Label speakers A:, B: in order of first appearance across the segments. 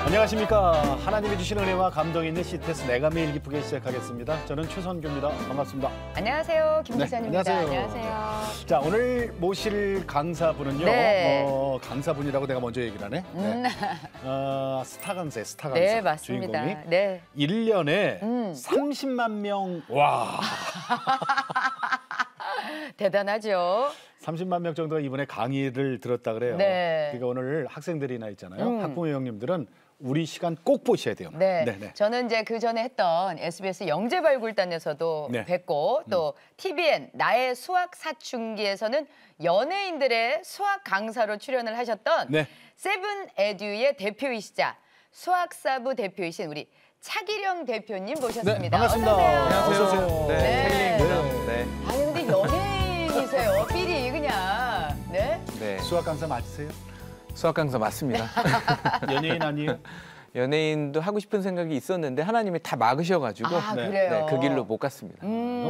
A: 안녕하십니까. 하나님이 주신 은혜와 감동이 있는 CTS 내가 매일 기쁘게 시작하겠습니다. 저는 최선규입니다. 반갑습니다.
B: 안녕하세요. 김지선입니다.
A: 네, 안녕하세요. 자, 오늘 모실 강사분은요.
B: 네.
A: 강사분이라고 내가 먼저 얘기를 하네. 네. 스타 강사예요. 스타 강사.
B: 네, 맞습니다.
A: 주인공이.
B: 네.
A: 1년에 30만 명. 와.
B: 대단하죠.
A: 30만 명 정도가 이번에 강의를 들었다 그래요.
B: 네.
A: 그러니까 오늘 학생들이나 있잖아요. 학부모 형님들은 우리 시간 꼭 보셔야 돼요.
B: 네.
A: 네네.
B: 저는 이제 그 전에 했던 SBS 영재발굴단에서도
A: 네.
B: 뵙고 또 TVN 나의 수학 사춘기에서는 연예인들의 수학 강사로 출연을 하셨던
A: 네.
B: 세븐에듀의 대표이시자 수학사부 대표이신 우리 차기령 대표님 모셨습니다.
A: 네, 반갑습니다.
B: 어서 오세요.
A: 안녕하세요. 어서 오세요.
B: 네.
A: 네.
B: 아니 근데 연예인이세요. 삘이 그냥. 네.
C: 네,
A: 수학 강사 맞으세요?
C: 수학 강사 맞습니다.
A: 연예인 아니에요?
C: 연예인도 하고 싶은 생각이 있었는데 하나님이 다 막으셔가지고
B: 아,
A: 네.
B: 그래요.
C: 네, 그 길로 못 갔습니다.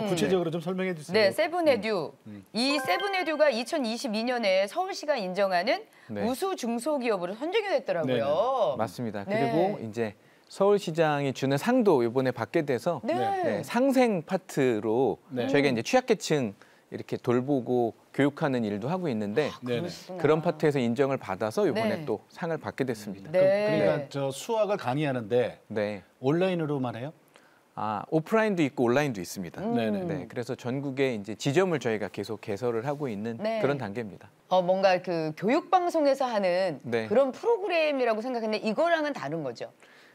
A: 구체적으로 좀 설명해 주세요.
B: 네, 세븐에듀. 이 세븐에듀가 2022년에 서울시가 인정하는
C: 네.
B: 우수 중소기업으로 선정이 됐더라고요.
C: 맞습니다.
B: 네.
C: 그리고 이제 서울시장이 주는 상도 이번에 받게 돼서
B: 네.
C: 네, 상생 파트로
A: 네.
C: 저희가 이제 취약계층 이렇게 돌보고 교육하는 일도 하고 있는데
A: 네네.
B: 그러시구나.
C: 그런 파트에서 인정을 받아서 이번에
B: 네.
C: 또 상을 받게 됐습니다.
B: 네.
A: 그러니까 저 수학을 강의하는데
C: 네.
A: 온라인으로만 해요?
C: 아, 오프라인도 있고 온라인도 있습니다.
A: 네네.
C: 네, 그래서 전국에 이제 지점을 저희가 계속 개설을 하고 있는
B: 네.
C: 그런 단계입니다.
B: 뭔가 그 교육방송에서 하는
C: 네.
B: 그런 프로그램이라고 생각했는데 이거랑은 다른 거죠.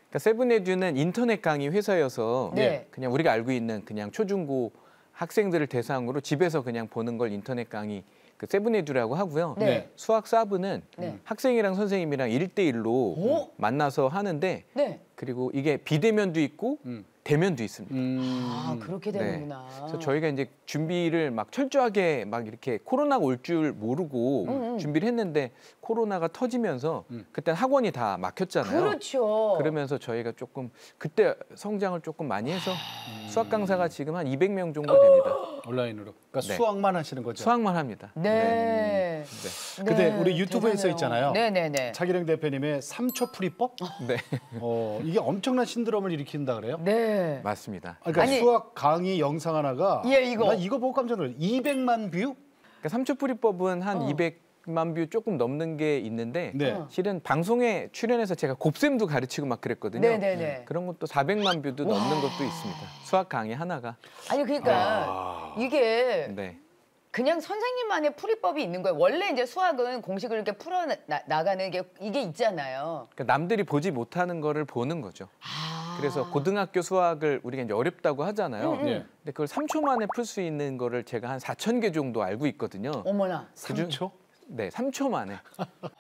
C: 그러니까 세븐에듀는 인터넷 강의 회사여서
B: 네.
C: 그냥 우리가 알고 있는 그냥 초중고 학생들을 대상으로 집에서 그냥 보는 걸 인터넷 강의 그 세븐에듀라고 하고요.
B: 네.
C: 수학 사브는
B: 네.
C: 학생이랑 선생님이랑 1대1로
B: 오?
C: 만나서 하는데
B: 네.
C: 그리고 이게 비대면도 있고 대면도 있습니다.
B: 아, 그렇게 되는구나.
C: 그래서 저희가 이제 준비를 막 철저하게 막 이렇게 코로나가 올 줄 모르고 준비를 했는데 코로나가 터지면서 그때 학원이 다 막혔잖아요.
B: 그렇죠.
C: 그러면서 저희가 조금 그때 성장을 조금 많이 해서 수학 강사가 지금 한 200명 정도 됩니다.
A: 온라인으로. 그러니까
C: 네.
A: 수학만 하시는 거죠?
C: 수학만 합니다.
B: 네.
C: 네.
A: 근데
B: 네,
A: 우리 유튜브에 써
B: 대단해요.
A: 있잖아요.
B: 네네네.
A: 차기령 대표님의 3초 풀이법?
C: 네.
A: 이게 엄청난 신드롬을 일으킨다 그래요?
B: 네.
C: 맞습니다.
A: 그러니까
B: 아니,
A: 수학 강의 영상 하나가
B: 예, 이거.
A: 나 이거 보고 깜짝 놀랐어요. 200만 뷰?
C: 그러니까 삼초풀이법은 한 200만 뷰 조금 넘는 게 있는데
A: 네.
C: 실은 방송에 출연해서 제가 곱셈도 가르치고 막 그랬거든요.
B: 네네네.
C: 그런 것도 400만 뷰도 넘는 것도 있습니다. 수학 강의 하나가.
B: 아니 그러니까 이게
C: 네.
B: 그냥 선생님만의 풀이법이 있는 거예요. 원래 이제 수학은 공식을 이렇게 풀어 나가는 이게 있잖아요.
C: 그러니까 남들이 보지 못하는 거를 보는 거죠.
B: 아.
C: 그래서 고등학교 수학을 우리가 이제 어렵다고 하잖아요.
A: 네.
C: 근데 그걸 3초 만에 풀 수 있는 거를 제가 한 4,000개 정도 알고 있거든요.
B: 어머나.
A: 3초?
C: 네, 3초 만에.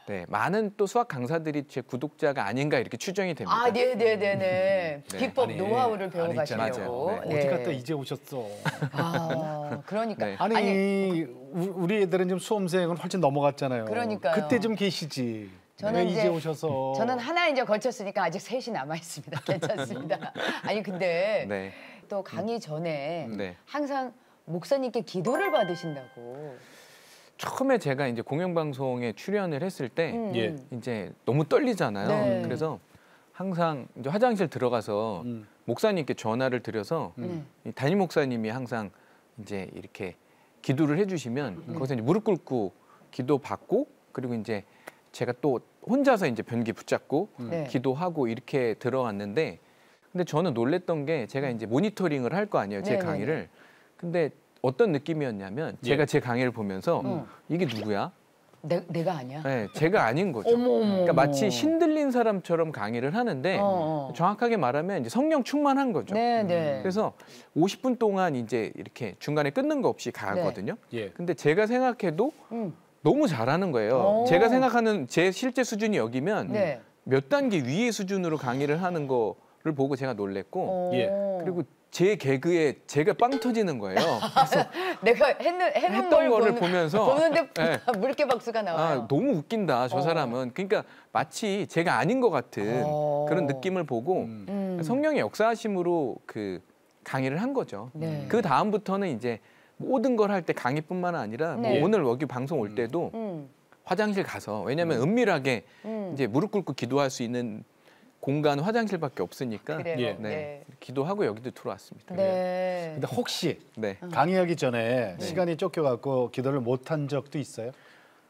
C: 네, 많은 또 수학 강사들이 제 구독자가 아닌가 이렇게 추정이 됩니다.
B: 아, 네네네네.
C: 네.
B: 비법
A: 아니,
B: 노하우를 배워
A: 아니,
B: 가시려고.
C: 맞아요.
A: 어디 갔다 이제 오셨어?
B: 아, 그러니까.
C: 네.
A: 아니, 우리 애들은 지금 수험생은 훨씬 넘어갔잖아요.
B: 그러니까요.
A: 그때 좀 계시지.
B: 저는
A: 왜 이제
B: 이제
A: 오셔서.
B: 저는 하나 이제 거쳤으니까 아직 셋이 남아 있습니다. 괜찮습니다. 아니 근데
C: 네.
B: 또 강의 전에
C: 네.
B: 항상 목사님께 기도를 받으신다고.
C: 처음에 제가 이제 공영방송에 출연을 했을 때
A: 예.
C: 이제 너무 떨리잖아요.
B: 네.
C: 그래서 항상 이제 화장실 들어가서 목사님께 전화를 드려서 이 담임 목사님이 항상 이제 이렇게 기도를 해주시면 거기서 이제 무릎 꿇고 기도 받고 그리고 이제 제가 또 혼자서 이제 변기 붙잡고
B: 네.
C: 기도하고 이렇게 들어왔는데 근데 저는 놀랬던 게 제가 이제 모니터링을 할 거 아니에요. 제
B: 네네네.
C: 강의를. 근데 어떤 느낌이었냐면 제가 제 강의를 보면서 이게 누구야?
B: 내가 아니야?
C: 네, 제가 아닌 거죠.
B: 어머.
C: 그러니까 마치 신들린 사람처럼 강의를 하는데 정확하게 말하면 이제 성령 충만한 거죠.
B: 네네.
C: 그래서 50분 동안 이제 이렇게 중간에 끊는 거 없이 가거든요.
A: 예.
C: 근데 제가 생각해도 너무 잘하는 거예요.
B: 오.
C: 제가 생각하는 제 실제 수준이 여기면
B: 네.
C: 몇 단계 위의 수준으로 강의를 하는 거를 보고 제가 놀랬고
A: 예.
C: 그리고 제 개그에 제가 빵 터지는 거예요. 그래서
B: 내가 해놓은
C: 했던 거를 보면서
B: 보는데
C: 네.
B: 물개 박수가 나와요.
C: 아, 너무 웃긴다, 저 사람은. 그러니까 마치 제가 아닌 것 같은 그런 느낌을 보고 성령의 역사하심으로 그 강의를 한 거죠.
B: 네.
C: 그 다음부터는 이제 모든 걸 할 때 강의뿐만 아니라
B: 네.
C: 뭐 오늘 여기 방송 올 때도 화장실 가서 왜냐하면 은밀하게 이제 무릎 꿇고 기도할 수 있는 공간 화장실밖에 없으니까
B: 그래요.
A: 예.
C: 네, 기도하고 여기도 들어왔습니다.
B: 네.
A: 근데 혹시
C: 네.
A: 강의하기 전에 시간이 쫓겨갖고 기도를 못한 적도 있어요?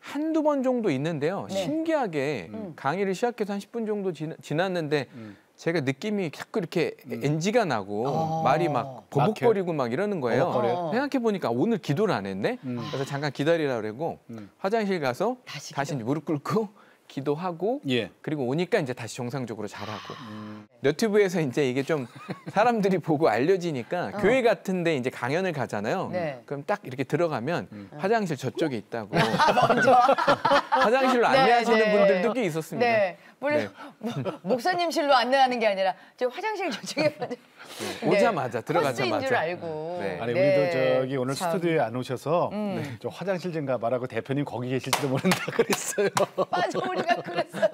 C: 한두 번 정도 있는데요.
B: 네.
C: 신기하게 강의를 시작해서 한 10분 정도 지났는데 제가 느낌이 자꾸 이렇게 NG가 나고 말이 막 버벅거리고 막 이러는 거예요.
A: 버벅거려요?
C: 생각해보니까 오늘 기도를 안 했네? 그래서 잠깐 기다리라 그러고 화장실 가서
B: 다시
C: 다시 이제 무릎 꿇고 기도하고
A: 예.
C: 그리고 오니까 이제 다시 정상적으로 잘하고 너튜브에서 이제 이게 좀 사람들이 보고 알려지니까 교회 같은데 이제 강연을 가잖아요.
B: 네.
C: 그럼 딱 이렇게 들어가면 화장실 저쪽에 있다고
B: 먼저.
C: 화장실로
B: 네,
C: 안내하시는
B: 네.
C: 분들도 꽤 있었습니다.
B: 네. 물론 목사님 실로 안내하는 게 아니라 저 화장실 저쪽에
C: 오자마자
B: 코스인
C: 들어가자마자
B: 줄 알고.
C: 네.
A: 아니
B: 네.
A: 우리도 저기 오늘
B: 참.
A: 스튜디오에 안 오셔서 저 화장실 좀 가봐라고 대표님 거기 계실지도 모른다 그랬어요.
B: 맞아, 우리가 그랬어요.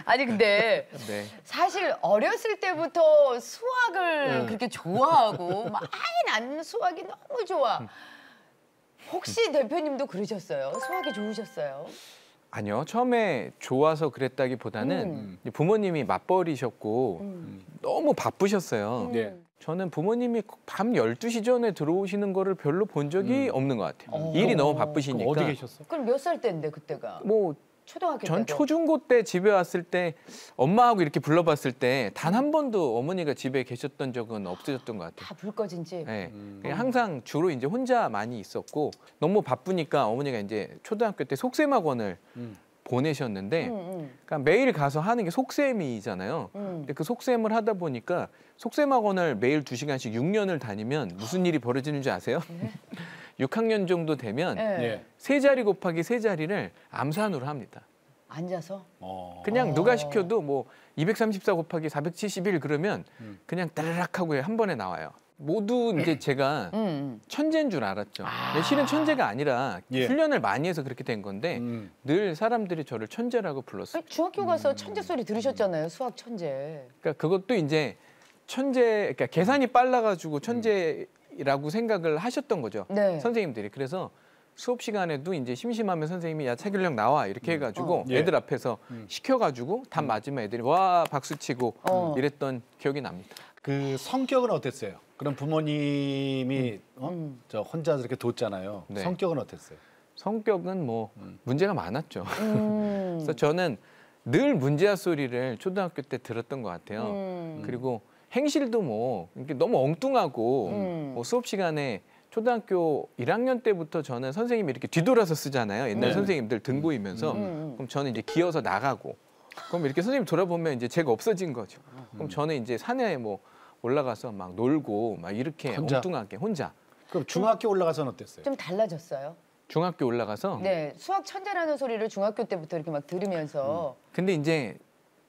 B: 아니 근데
C: 네.
B: 사실 어렸을 때부터 수학을 그렇게 좋아하고 막 아이 난 수학이 너무 좋아. 혹시 대표님도 그러셨어요? 수학이 좋으셨어요?
C: 아니요. 처음에 좋아서 그랬다기보다는 이제 부모님이 맞벌이셨고 너무 바쁘셨어요.
A: 네.
C: 저는 부모님이 밤 12시 전에 들어오시는 거를 별로 본 적이 없는 것 같아요. 일이 너무
A: 그럼
C: 바쁘시니까.
A: 어디 계셨어?
B: 그럼 몇 살 때인데 그때가?
C: 뭐
B: 초등학교
C: 전
B: 때도?
C: 초중고 때 집에 왔을 때 엄마하고 이렇게 불러봤을 때 단 한 번도 어머니가 집에 계셨던 적은 없으셨던 것 같아요.
B: 다 불 꺼진 집.
C: 네. 그냥 항상 주로 이제 혼자 많이 있었고 너무 바쁘니까 어머니가 이제 초등학교 때 속셈학원을 보내셨는데 그러니까 매일 가서 하는 게 속셈이잖아요. 근데 그 속셈을 하다 보니까 속셈학원을 매일 2시간씩 6년을 다니면 무슨 일이 벌어지는 줄 아세요? 6학년 정도 되면
B: 네.
A: 예.
C: 세 자리 곱하기 세 자리를 암산으로 합니다.
B: 앉아서?
C: 그냥 누가 시켜도 뭐 234 곱하기 471 그러면 그냥 따르락 하고 한 번에 나와요. 모두 이제 제가 천재인 줄 알았죠. 근데 실은 천재가 아니라
A: 예.
C: 훈련을 많이 해서 그렇게 된 건데 늘 사람들이 저를 천재라고 불렀어요.
B: 아니, 중학교 가서 천재 소리 들으셨잖아요. 수학 천재.
C: 그러니까 그것도 이제 그러니까 계산이 빨라가지고 천재라고 생각을 하셨던 거죠.
B: 네.
C: 선생님들이. 그래서 수업 시간에도 이제 심심하면 선생님이 야 차길령 나와 이렇게 해가지고
A: 예.
C: 애들 앞에서 시켜가지고 답 맞으면 애들이 와 박수 치고 이랬던 기억이 납니다.
A: 그 성격은 어땠어요? 그럼 부모님이 저 혼자 이렇게 뒀잖아요.
C: 네.
A: 성격은 어땠어요?
C: 성격은 뭐 문제가 많았죠. 그래서 저는 늘 문제아 소리를 초등학교 때 들었던 것 같아요. 그리고 행실도 뭐 이렇게 너무 엉뚱하고 뭐 수업 시간에 초등학교 1학년 때부터 저는 선생님이 이렇게 뒤돌아서 쓰잖아요. 옛날
A: 네.
C: 선생님들 등 보이면서 그럼 저는 이제 기어서 나가고 그럼 이렇게 선생님 돌아보면 이제 제가 없어진 거죠. 그럼 저는 이제 산에 뭐 올라가서 막 놀고 막 이렇게
A: 혼자?
C: 엉뚱하게 혼자
A: 그럼 중학교 올라가서는 어땠어요?
B: 좀 달라졌어요?
C: 중학교 올라가서
B: 네. 수학 천재라는 소리를 중학교 때부터 이렇게 막 들으면서
C: 근데 이제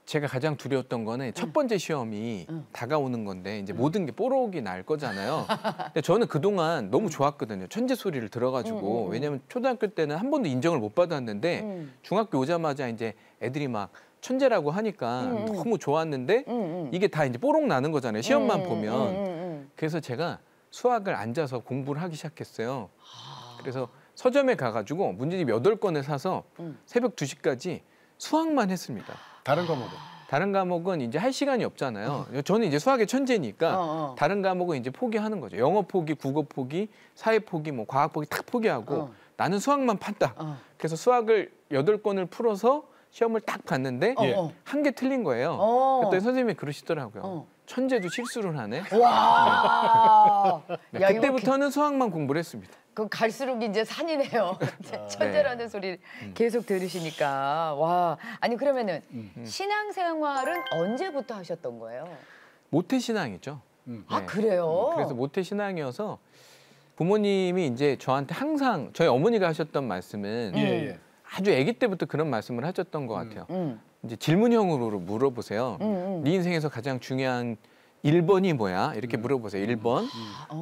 C: 제가 가장 두려웠던 거는 첫 번째 시험이 다가오는 건데 이제 모든 게 뽀록이 날 거잖아요. 근데 저는 그동안 너무 좋았거든요. 천재 소리를 들어가지고 왜냐면 초등학교 때는 한 번도 인정을 못 받았는데 중학교 오자마자 이제 애들이 막 천재라고 하니까 너무 좋았는데 이게 다 이제 뽀록 나는 거잖아요. 시험만 보면. 그래서 제가 수학을 앉아서 공부를 하기 시작했어요. 그래서 서점에 가가지고 문제집 8권을 사서 새벽 2시까지 수학만 했습니다.
A: 다른 과목은?
C: 다른 과목은 이제 할 시간이 없잖아요. 저는 이제 수학의 천재니까 다른 과목은 이제 포기하는 거죠. 영어 포기, 국어 포기, 사회 포기, 뭐 과학 포기 다 포기하고 나는 수학만 판다. 그래서 수학을 8권을 풀어서 시험을 딱 봤는데 한 개 틀린 거예요. 그랬더니 선생님이 그러시더라고요. 천재도 실수를 하네.
B: 와.
C: 네,
B: 야, 이거
C: 그때부터는 수학만 공부를 했습니다.
B: 그 갈수록 이제 산이네요. 천재라는 소리를 계속 들으시니까 와. 아니 그러면은 신앙생활은 언제부터 하셨던 거예요?
C: 모태신앙이죠.
B: 아
C: 네.
B: 그래요?
C: 그래서 모태신앙이어서 부모님이 이제 저한테 항상 저희 어머니가 하셨던 말씀은
A: 예.
C: 아주 아기 때부터 그런 말씀을 하셨던 것 같아요. 이제 질문형으로 물어보세요. 네 인생에서 가장 중요한 1번이 뭐야? 이렇게 물어보세요. 1번.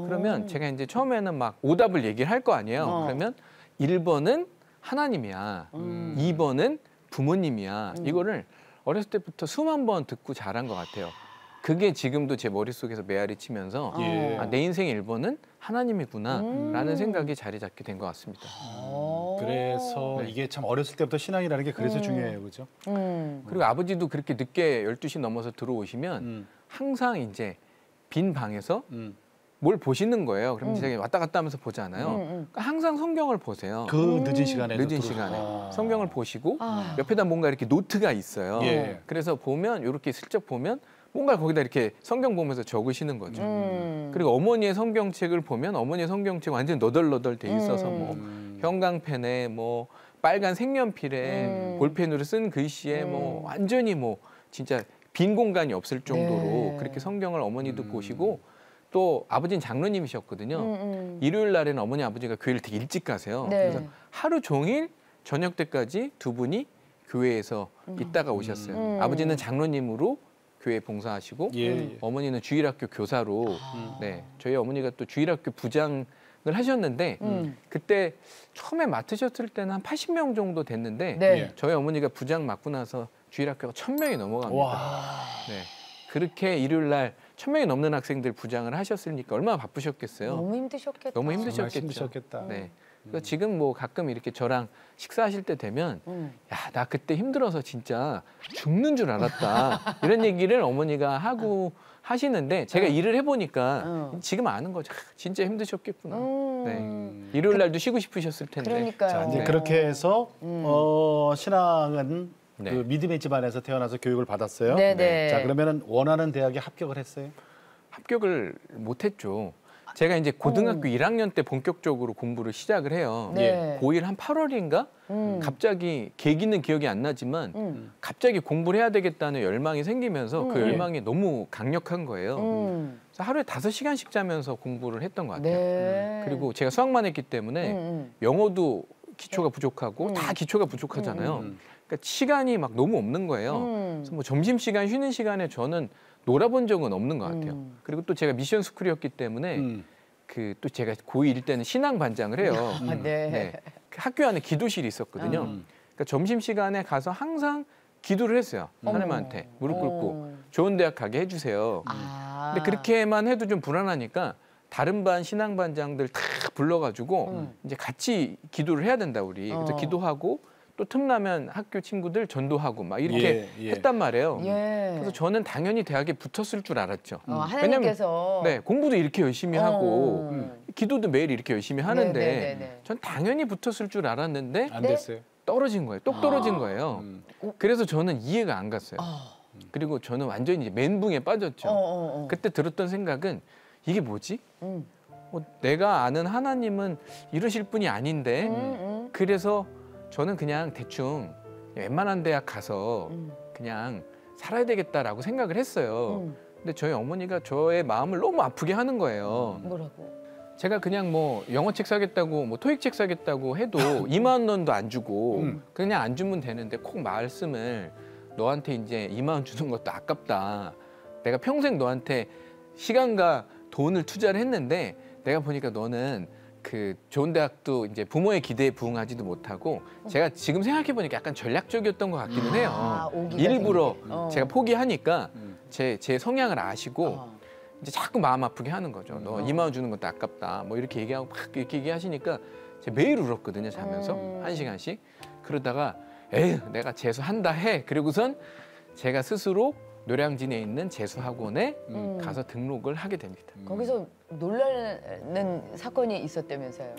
C: 그러면 제가 이제 처음에는 막 오답을 얘기를 할 거 아니에요. 그러면 1번은 하나님이야. 2번은 부모님이야. 이거를 어렸을 때부터 수만 번 듣고 자란 것 같아요. 그게 지금도 제 머릿속에서 메아리 치면서
A: 예.
C: 아, 내 인생의 1번은 하나님이구나 라는 생각이 자리 잡게 된 것 같습니다.
A: 그래서
C: 네.
A: 이게 참 어렸을 때부터 신앙이라는 게 그래서 중요해요, 그죠?
C: 그리고 아버지도 그렇게 늦게 12시 넘어서 들어오시면 항상 이제 빈 방에서 뭘 보시는 거예요. 그럼 제가 왔다 갔다 하면서 보잖아요. 그러니까 항상 성경을 보세요.
A: 그 늦은 시간에
C: 늦은 시간에 성경을 보시고
B: 아.
C: 옆에다 뭔가 이렇게 노트가 있어요.
A: 예.
C: 그래서 보면 이렇게 슬쩍 보면 뭔가 거기다 이렇게 성경 보면서 적으시는 거죠. 그리고 어머니의 성경책을 보면 어머니의 성경책 완전 너덜너덜 돼 있어서 뭐 형광펜에 뭐 빨간 색연필에 볼펜으로 쓴 글씨에 뭐 완전히 뭐 진짜 빈 공간이 없을 정도로
B: 네.
C: 그렇게 성경을 어머니도 보시고 또 아버지는 장로님이셨거든요. 일요일 날에는 어머니 아버지가 교회를 되게 일찍 가세요.
B: 네.
C: 그래서 하루 종일 저녁 때까지 두 분이 교회에서 있다가 오셨어요. 아버지는 장로님으로 교회 봉사하시고
A: 예, 예.
C: 어머니는 주일학교 교사로 네 저희 어머니가 또 주일학교 부장을 하셨는데 그때 처음에 맡으셨을 때는 한 80명 정도 됐는데
B: 네.
A: 예.
C: 저희 어머니가 부장 맡고 나서 주일학교가 1000명이 넘어갑니다.
A: 와.
C: 네 그렇게 일요일 날 1000명이 넘는 학생들 부장을 하셨으니까 얼마나 바쁘셨겠어요.
B: 너무 힘드셨겠다.
C: 너무
A: 정말
C: 힘드셨겠죠.
A: 힘드셨겠다.
C: 네. 그래서 지금 뭐 가끔 이렇게 저랑 식사하실 때 되면 야, 나 그때 힘들어서 진짜 죽는 줄 알았다. 이런 얘기를 어머니가 하고 하시는데 제가 일을 해보니까 지금 아는 거죠. 아, 진짜 힘드셨겠구나. 네. 일요일 날도 쉬고 싶으셨을 텐데.
B: 그러니까요.
A: 자, 이제
C: 네.
A: 그렇게 해서 신앙은
C: 네.
A: 그 믿음의 집안에서 태어나서 교육을 받았어요.
B: 네네.
A: 자, 그러면은 원하는 대학에 합격을 했어요.
C: 합격을 못했죠. 제가 이제 고등학교 1학년 때 본격적으로 공부를 시작을 해요.
B: 네.
C: 고1 한 8월인가? 갑자기 계기는 기억이 안 나지만 갑자기 공부를 해야 되겠다는 열망이 생기면서 그 열망이 너무 강력한 거예요. 그래서 하루에 5시간씩 자면서 공부를 했던 것 같아요.
B: 네.
C: 그리고 제가 수학만 했기 때문에 영어도 기초가 부족하고 다 기초가 부족하잖아요. 그러니까 시간이 막 너무 없는 거예요. 그래서 뭐 점심시간 쉬는 시간에 저는 놀아본 적은 없는 것 같아요. 그리고 또 제가 미션 스쿨이었기 때문에 그 또 제가 고1 때는 신앙 반장을 해요.
B: 아, 네.
C: 네. 그 학교 안에 기도실이 있었거든요. 그러니까 점심시간에 가서 항상 기도를 했어요. 하나님한테 무릎 꿇고 좋은 대학 가게 해주세요.
B: 아.
C: 근데 그렇게만 해도 좀 불안하니까 다른 반 신앙 반장들 다 불러가지고 이제 같이 기도를 해야 된다 우리. 그래서 기도하고 또 틈나면 학교 친구들 전도하고 막 이렇게
A: 예, 예.
C: 했단 말이에요.
B: 예.
C: 그래서 저는 당연히 대학에 붙었을 줄 알았죠.
B: 하나님께서
C: 네, 공부도 이렇게 열심히 하고 기도도 매일 이렇게 열심히 하는데
B: 네네네네.
C: 전 당연히 붙었을 줄 알았는데
A: 안 됐어요.
C: 떨어진 거예요. 똑 떨어진 거예요. 그래서 저는 이해가 안 갔어요. 그리고 저는 완전히 이제 멘붕에 빠졌죠. 그때 들었던 생각은 이게 뭐지? 내가 아는 하나님은 이러실 분이 아닌데 그래서 저는 그냥 대충 웬만한 대학 가서 그냥 살아야 되겠다라고 생각을 했어요. 근데 저희 어머니가 저의 마음을 너무 아프게 하는 거예요.
B: 뭐라고?
C: 제가 그냥 뭐 영어책 사겠다고 뭐 토익책 사겠다고 해도 2만 원도 안 주고 그냥 안 주면 되는데 꼭 말씀을 너한테 이제 2만 원 주는 것도 아깝다. 내가 평생 너한테 시간과 돈을 투자를 했는데 내가 보니까 너는 그 좋은 대학도 이제 부모의 기대에 부응하지도 못하고 제가 지금 생각해 보니까 약간 전략적이었던 것 같기는 해요.
B: 오기가
C: 일부러
B: 생기게.
C: 제가 포기하니까 제 성향을 아시고 이제 자꾸 마음 아프게 하는 거죠. 너 2만 원 주는 것도 아깝다. 뭐 이렇게 얘기하고 막 이렇게 얘기하시니까 제가 매일 울었거든요. 자면서 1시간씩. 그러다가 에휴 내가 재수한다 해. 그리고선 제가 스스로 노량진에 있는 재수학원에 가서 등록을 하게 됩니다.
B: 거기서 놀라는 사건이 있었다면서요.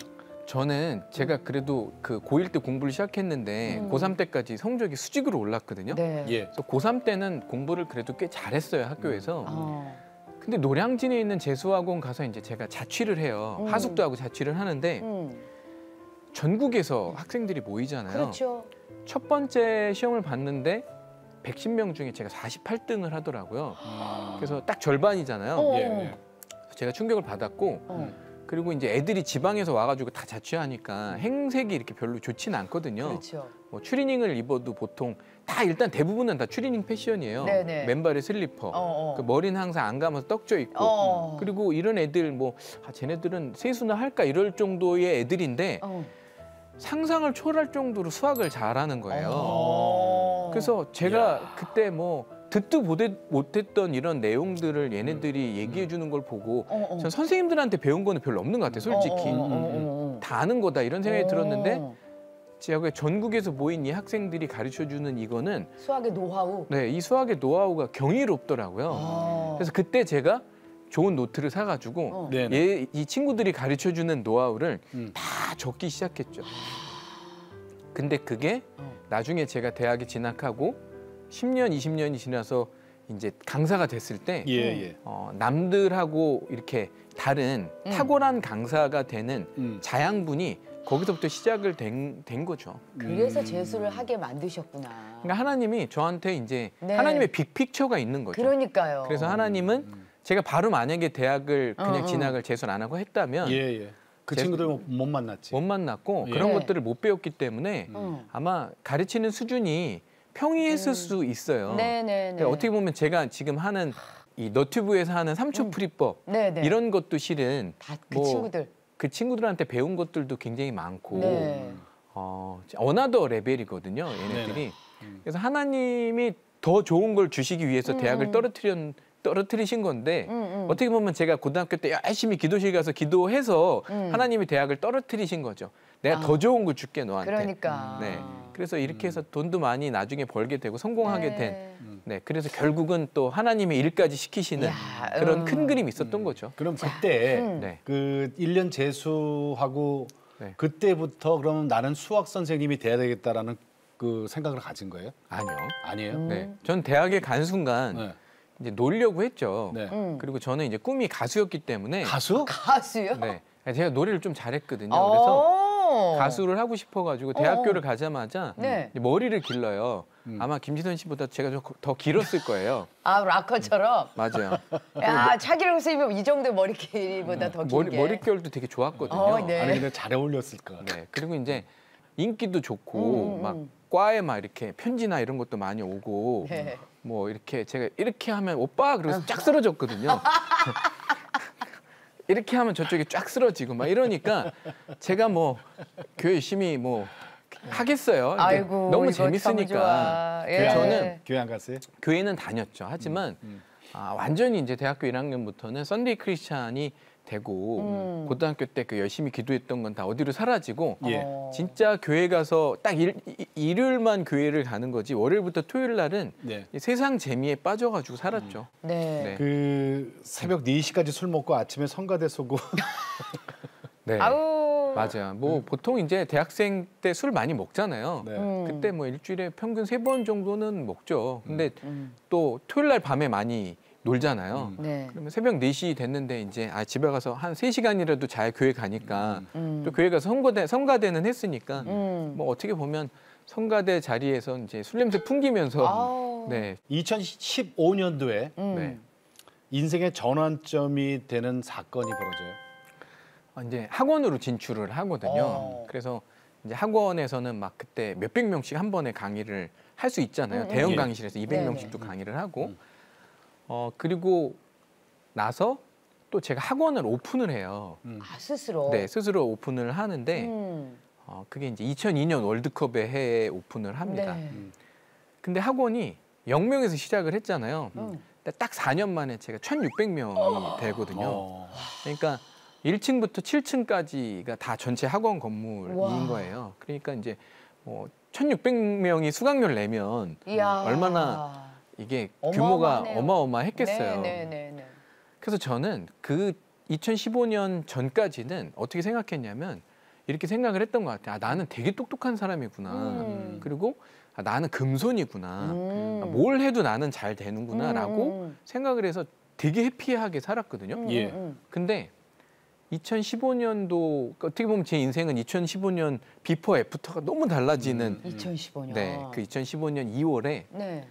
C: 저는 제가 그래도 그 고1 때 공부를 시작했는데 고3 때까지 성적이 수직으로 올랐거든요.
B: 네.
A: 예.
C: 그래서 고3 때는 공부를 그래도 꽤 잘했어요, 학교에서.
B: 어.
C: 근데 노량진에 있는 재수학원 가서 이제 제가 자취를 해요. 하숙도 하고 자취를 하는데 전국에서 학생들이 모이잖아요.
B: 그렇죠.
C: 첫 번째 시험을 봤는데 110명 중에 제가 48등을 하더라고요. 그래서 딱 절반이잖아요.
B: 어.
A: 예, 예.
C: 제가 충격을 받았고 그리고 이제 애들이 지방에서 와가지고 다 자취하니까 행색이 이렇게 별로 좋지는 않거든요.
B: 그렇죠.
C: 뭐 추리닝을 입어도 보통 다 일단 대부분은 다 추리닝 패션이에요.
B: 네네.
C: 맨발에 슬리퍼. 그 머리는 항상 안 감아서 떡져 있고. 그리고 이런 애들 뭐 쟤네들은 세수나 할까 이럴 정도의 애들인데 상상을 초월할 정도로 수학을 잘하는 거예요. 그래서 제가 그때 뭐 듣도 못했던 이런 내용들을 얘네들이 얘기해 주는 걸 보고 전 선생님들한테 배운 거는 별로 없는 것 같아요, 솔직히. 다 아는 거다 이런 생각이 들었는데 지역에 전국에서 모인 이 학생들이 가르쳐주는 이거는
B: 수학의 노하우.
C: 네, 이 수학의 노하우가 경이롭더라고요.
B: 아.
C: 그래서 그때 제가 좋은 노트를 사가지고
A: 네네.
C: 이 친구들이 가르쳐주는 노하우를
A: 음.
C: 다 적기 시작했죠. 근데 그게 나중에 제가 대학에 진학하고 10년, 20년이 지나서 이제 강사가 됐을 때
A: 예, 예.
C: 남들하고 이렇게 다른 탁월한 강사가 되는 자양분이 거기서부터 시작을 된 거죠.
B: 그래서 재수를 하게 만드셨구나.
C: 그러니까 하나님이 저한테 이제
B: 네.
C: 하나님의 빅픽처가 있는 거죠.
B: 그러니까요.
C: 그래서 하나님은 제가 바로 만약에 대학을 그냥
B: 어.
C: 진학을 재수를 안 하고 했다면
A: 예, 예. 그 친구들 못 만났지.
C: 못 만났고
A: 예.
C: 그런
B: 네.
C: 것들을 못 배웠기 때문에 아마 가르치는 수준이 평이했을 수 있어요.
B: 네네네.
C: 그러니까 어떻게 보면 제가 지금 하는 이 너튜브에서 하는 3초 풀이법
B: 네네.
C: 이런 것도 실은
B: 다 그
C: 뭐
B: 친구들.
C: 그 친구들한테 배운 것들도 굉장히 많고
B: 네.
C: 어나더 레벨이거든요, 얘네들이. 그래서 하나님이 더 좋은 걸 주시기 위해서 대학을 떨어뜨리신 건데 어떻게 보면 제가 고등학교 때 열심히 기도실 가서 기도해서 하나님이 대학을 떨어뜨리신 거죠. 내가 더 좋은 걸 줄게 너한테.
B: 그러니까.
C: 네. 그래서 이렇게 해서 돈도 많이 나중에 벌게 되고 성공하게
B: 네.
C: 된. 네. 그래서 결국은 또 하나님의 일까지 시키시는
B: 야,
C: 그런 큰 그림이 있었던 거죠.
A: 그럼 그때
C: 네.
A: 그 1년 재수하고
C: 네.
A: 그때부터 그러면 나는 수학 선생님이 돼야 되겠다라는 그 생각을 가진 거예요?
C: 아니요.
A: 아니에요?
C: 네. 전 대학에 간 순간
A: 네.
C: 이제 놀려고 했죠.
A: 네.
C: 그리고 저는 이제 꿈이 가수였기 때문에
A: 가수?
B: 가수요?
C: 네. 제가 노래를 좀 잘했거든요. 그래서
B: 오.
C: 가수를 하고 싶어가지고 대학교를 가자마자
B: 네.
C: 이제 머리를 길러요. 아마 김지선 씨보다 제가 더 길었을 거예요.
B: 아 락커처럼.
C: 맞아요.
B: 야 차기령 선생님이 이 정도 머리 길이보다 더 길게.
C: 머릿결도 되게 좋았거든요.
B: 네.
A: 아니 근데 잘 어울렸을 것 같아.
C: 네. 그리고 이제 인기도 좋고 막 과에 막 이렇게 편지나 이런 것도 많이 오고
B: 네.
C: 뭐 이렇게 제가 이렇게 하면 오빠 그래서 쫙 쓰러졌거든요. 이렇게 하면 저쪽이 쫙 쓰러지고 막 이러니까 제가 뭐 교회 열심히 뭐 하겠어요. 근데
B: 아이고
C: 너무
B: 이거 참
C: 재밌으니까
B: 좋아. 예.
C: 저는
A: 교회 안 갔어요?
C: 교회는 다녔죠. 하지만 완전히 이제 대학교 1학년부터는 썬데이 크리스찬이 되고 고등학교 때 그 열심히 기도했던 건 다 어디로 사라지고
A: 예.
C: 진짜 교회 가서 딱 일요일만 교회를 가는 거지 월요일부터 토요일 날은
A: 네.
C: 이 세상 재미에 빠져가지고 살았죠.
B: 네.
C: 네.
A: 그 새벽 4시까지 술 먹고 아침에 성가대 쏘고
C: 네.
B: 아우.
C: 맞아요. 뭐 보통 이제 대학생 때 술 많이 먹잖아요.
A: 네.
C: 그때 뭐 일주일에 평균 3번 정도는 먹죠. 근데 또 토요일 날 밤에 많이 놀잖아요.
B: 네.
C: 그러면 새벽 4시 됐는데 이제 집에 가서 한 3시간이라도 잘 교회 가니까 또 교회 가서 성가대는 했으니까 뭐 어떻게 보면 성가대 자리에서 이제 술 냄새 풍기면서
B: 아우.
C: 네.
A: 2015년도에
C: 네.
A: 인생의 전환점이 되는 사건이 벌어져요.
C: 이제 학원으로 진출을 하거든요. 그래서 이제 학원에서는 막 그때 몇백 명씩 한 번에 강의를 할 수 있잖아요. 대형
A: 예.
C: 강의실에서 200명씩도
B: 네네.
C: 강의를 하고 그리고 나서 또 제가 학원을 오픈을 해요.
B: 아 스스로.
C: 네, 스스로 오픈을 하는데 그게 이제 2002년 월드컵에 해에 오픈을 합니다.
B: 네.
C: 근데 학원이 0명에서 시작을 했잖아요. 근데 딱 4년 만에 제가 1,600명이 되거든요. 그러니까 1층부터 7층까지가 다 전체 학원 건물인
B: 와.
C: 거예요. 그러니까 이제 1,600명이 수강료를 내면
B: 이야.
C: 얼마나 이게 규모가
B: 어마어마하네요.
C: 어마어마했겠어요.
B: 네네네.
C: 그래서 저는 그 2015년 전까지는 어떻게 생각했냐면 이렇게 생각을 했던 것 같아요. 나는 되게 똑똑한 사람이구나. 그리고 나는 금손이구나. 뭘 해도 나는 잘 되는구나라고 생각을 해서 되게 해피하게 살았거든요.
A: 예.
C: 근데 2015년도 어떻게 보면 제 인생은 2015년 비포 애프터가 너무 달라지는
B: 2015년.
C: 네, 그 2015년 2월에
B: 네.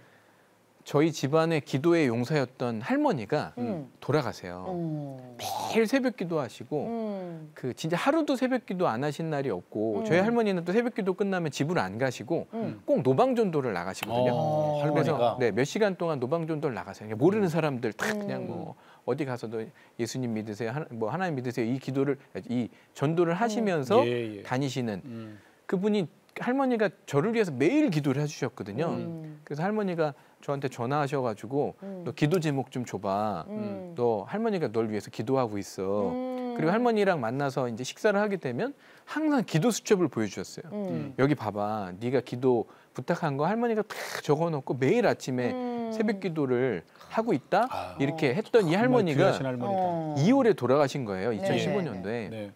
C: 저희 집안의 기도의 용사였던 할머니가 돌아가세요. 매일 새벽 기도하시고 그 진짜 하루도 새벽 기도 안 하신 날이 없고 저희 할머니는 또 새벽 기도 끝나면 집을 안 가시고 꼭 노방전도를 나가시거든요.
A: 할머니가
C: 그래서 네, 몇 시간 동안 노방전도를 나가세요. 모르는 사람들 다 그냥 뭐 어디 가서도 예수님 믿으세요, 하나님 믿으세요 이 기도를 이 전도를 하시면서
A: 예, 예.
C: 다니시는 그분이 할머니가 저를 위해서 매일 기도를 해주셨거든요. 그래서 할머니가 저한테 전화하셔가지고 너 기도 제목 좀 줘봐. 너 할머니가 널 위해서 기도하고 있어. 그리고 할머니랑 만나서 이제 식사를 하게 되면 항상 기도 수첩을 보여주셨어요. 여기 봐봐, 네가 기도 부탁한 거 할머니가 다 적어놓고 매일 아침에 새벽 기도를 하고 있다. 이렇게 했던 이 할머니가
A: 귀하신 할머니다.
C: 2월에 돌아가신 거예요. 2015년도에.
A: 네.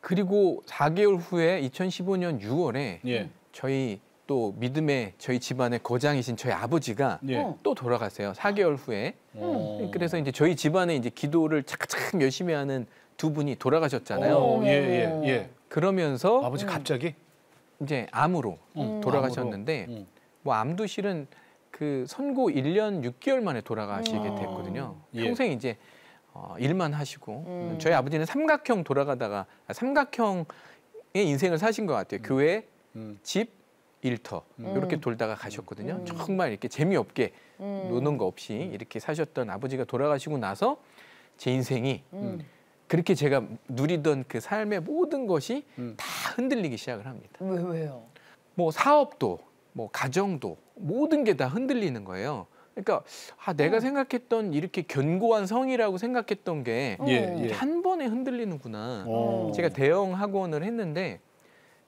C: 그리고 4개월 후에 2015년 6월에
A: 예.
C: 저희 또 믿음의 저희 집안의 거장이신 저희 아버지가
A: 예.
C: 또 돌아가세요. 4개월 후에. 그래서 이제 저희 집안에 이제 기도를 차근차근 열심히 하는 두 분이 돌아가셨잖아요.
A: 예, 예, 예.
C: 그러면서
A: 아버지 갑자기?
C: 이제 암으로 돌아가셨는데
A: 암으로.
C: 뭐 암도 실은 그 선고 1년 6개월 만에 돌아가시게 됐거든요.
A: 예.
C: 평생 이제 일만 하시고 저희 아버지는 삼각형 돌아가다가 삼각형의 인생을 사신 것 같아요. 교회, 집, 일터 이렇게 돌다가 가셨거든요. 정말 이렇게 재미없게 노는 거 없이 이렇게 사셨던 아버지가 돌아가시고 나서 제 인생이 그렇게 제가 누리던 그 삶의 모든 것이 다 흔들리기 시작을 합니다.
B: 왜요?
C: 뭐 사업도, 뭐 가정도 모든 게 다 흔들리는 거예요. 그러니까 내가 생각했던 이렇게 견고한 성이라고 생각했던 게
A: 예.
C: 한 번에 흔들리는구나.
A: 오.
C: 제가 대형 학원을 했는데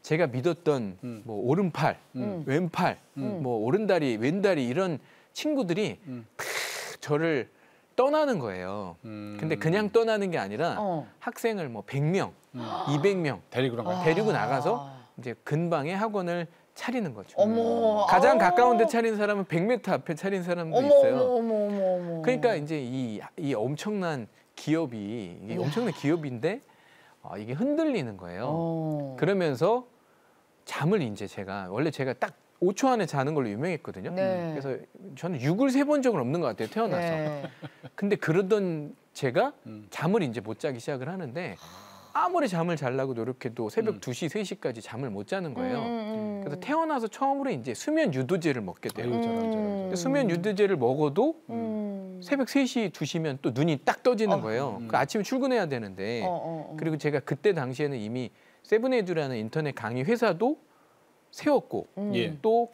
C: 제가 믿었던 뭐 오른팔, 왼팔, 뭐 오른다리, 왼다리 이런 친구들이 다 저를 떠나는 거예요. 근데 그냥 떠나는 게 아니라 학생을 뭐 100명, 200명
A: 데리고 나가.
C: 데리고 나가서 이제 근방에 학원을 차리는 거죠.
B: 어머.
C: 가장 가까운 데 차린 사람은 100m 앞에 차린 사람도
B: 어머,
C: 있어요.
B: 어머.
C: 그러니까 이제 이 엄청난 기업이 이게 엄청난 기업인데 이게 흔들리는 거예요. 그러면서 잠을 이제 제가 원래 제가 딱 5초 안에 자는 걸로 유명했거든요.
B: 네.
C: 그래서 저는 6을 세본 적은 없는 것 같아요. 태어나서.
B: 네.
C: 근데 그러던 제가 잠을 이제 못 자기 시작을 하는데 아무리 잠을 자려고 노력해도 새벽 2시, 3시까지 잠을 못 자는 거예요. 그래서 태어나서 처음으로 이제 수면 유도제를 먹게 돼요. 근데 수면 유도제를 먹어도 새벽 3시, 2시면 또 눈이 딱 떠지는 거예요. 그 아침에 출근해야 되는데 그리고 제가 그때 당시에는 이미 세븐에듀라는 인터넷 강의 회사도 세웠고
A: 예.
C: 또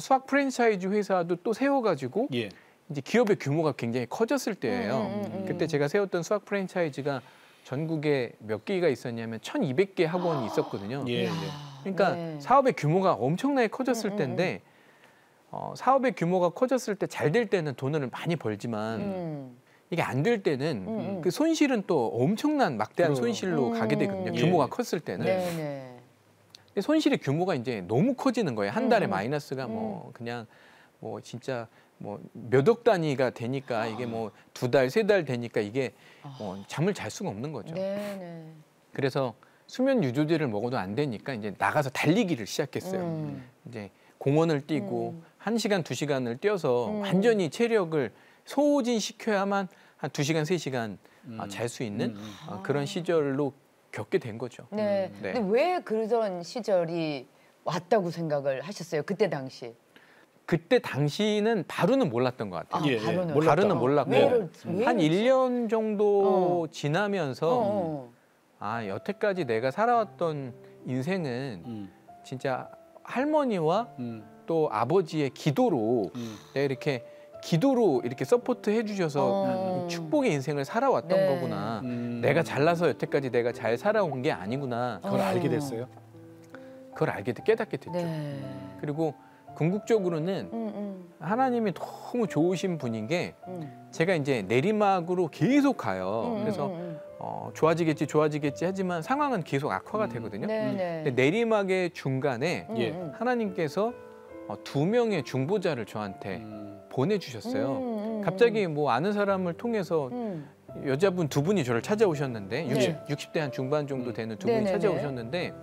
C: 수학 프랜차이즈 회사도 또 세워가지고
A: 예.
C: 이제 기업의 규모가 굉장히 커졌을 때예요. 그때 제가 세웠던 수학 프랜차이즈가 전국에 몇 개가 있었냐면 1,200개 학원이 있었거든요.
A: 예.
C: 그러니까
B: 네.
C: 사업의 규모가 엄청나게 커졌을 때인데 사업의 규모가 커졌을 때 잘 될 때는 돈을 많이 벌지만 이게 안 될 때는 그 손실은 또 엄청난 막대한 손실로 가게 되거든요. 규모가 컸을 때는.
B: 네네.
C: 근데 손실의 규모가 이제 너무 커지는 거예요. 한 달에 마이너스가 뭐 그냥 뭐 진짜 뭐 몇 억 단위가 되니까 이게 뭐 2달, 3달 되니까 이게 뭐 잠을 잘 수가 없는 거죠.
B: 네네.
C: 그래서 수면 유도제를 먹어도 안 되니까 이제 나가서 달리기를 시작했어요. 이제 공원을 뛰고 1시간, 2시간을 뛰어서 완전히 체력을 소진시켜야만 한 2시간, 3시간 잘 수 있는 그런 시절로 겪게 된 거죠.
B: 네.
C: 네.
B: 근데 왜 그런 시절이 왔다고 생각을 하셨어요? 그때 당시.
C: 그때 당시는 바로는 몰랐던 것 같아요.
A: 예.
B: 바로는.
A: 몰랐다.
C: 바로는 몰랐고 한 1년 정도 지나면서 여태까지 내가 살아왔던 인생은 진짜 할머니와 또 아버지의 기도로 내가 이렇게 기도로 이렇게 서포트 해주셔서 축복의 인생을 살아왔던
B: 네.
C: 거구나. 내가 잘나서 여태까지 내가 잘 살아온 게 아니구나.
A: 그걸 알게 됐어요.
C: 그걸 깨닫게 됐죠.
B: 네.
C: 그리고 궁극적으로는 하나님이 너무 좋으신 분인 게 제가 이제 내리막으로 계속 가요. 그래서 좋아지겠지 하지만 상황은 계속 악화가 되거든요.
B: 네네.
C: 근데 내리막의 중간에
A: 예.
C: 하나님께서 2명의 중보자를 저한테 보내주셨어요. 갑자기 뭐 아는 사람을 통해서 여자분 2분이 저를 찾아오셨는데
B: 네.
C: 60대 한 중반 정도 되는 2분이
B: 네네네.
C: 찾아오셨는데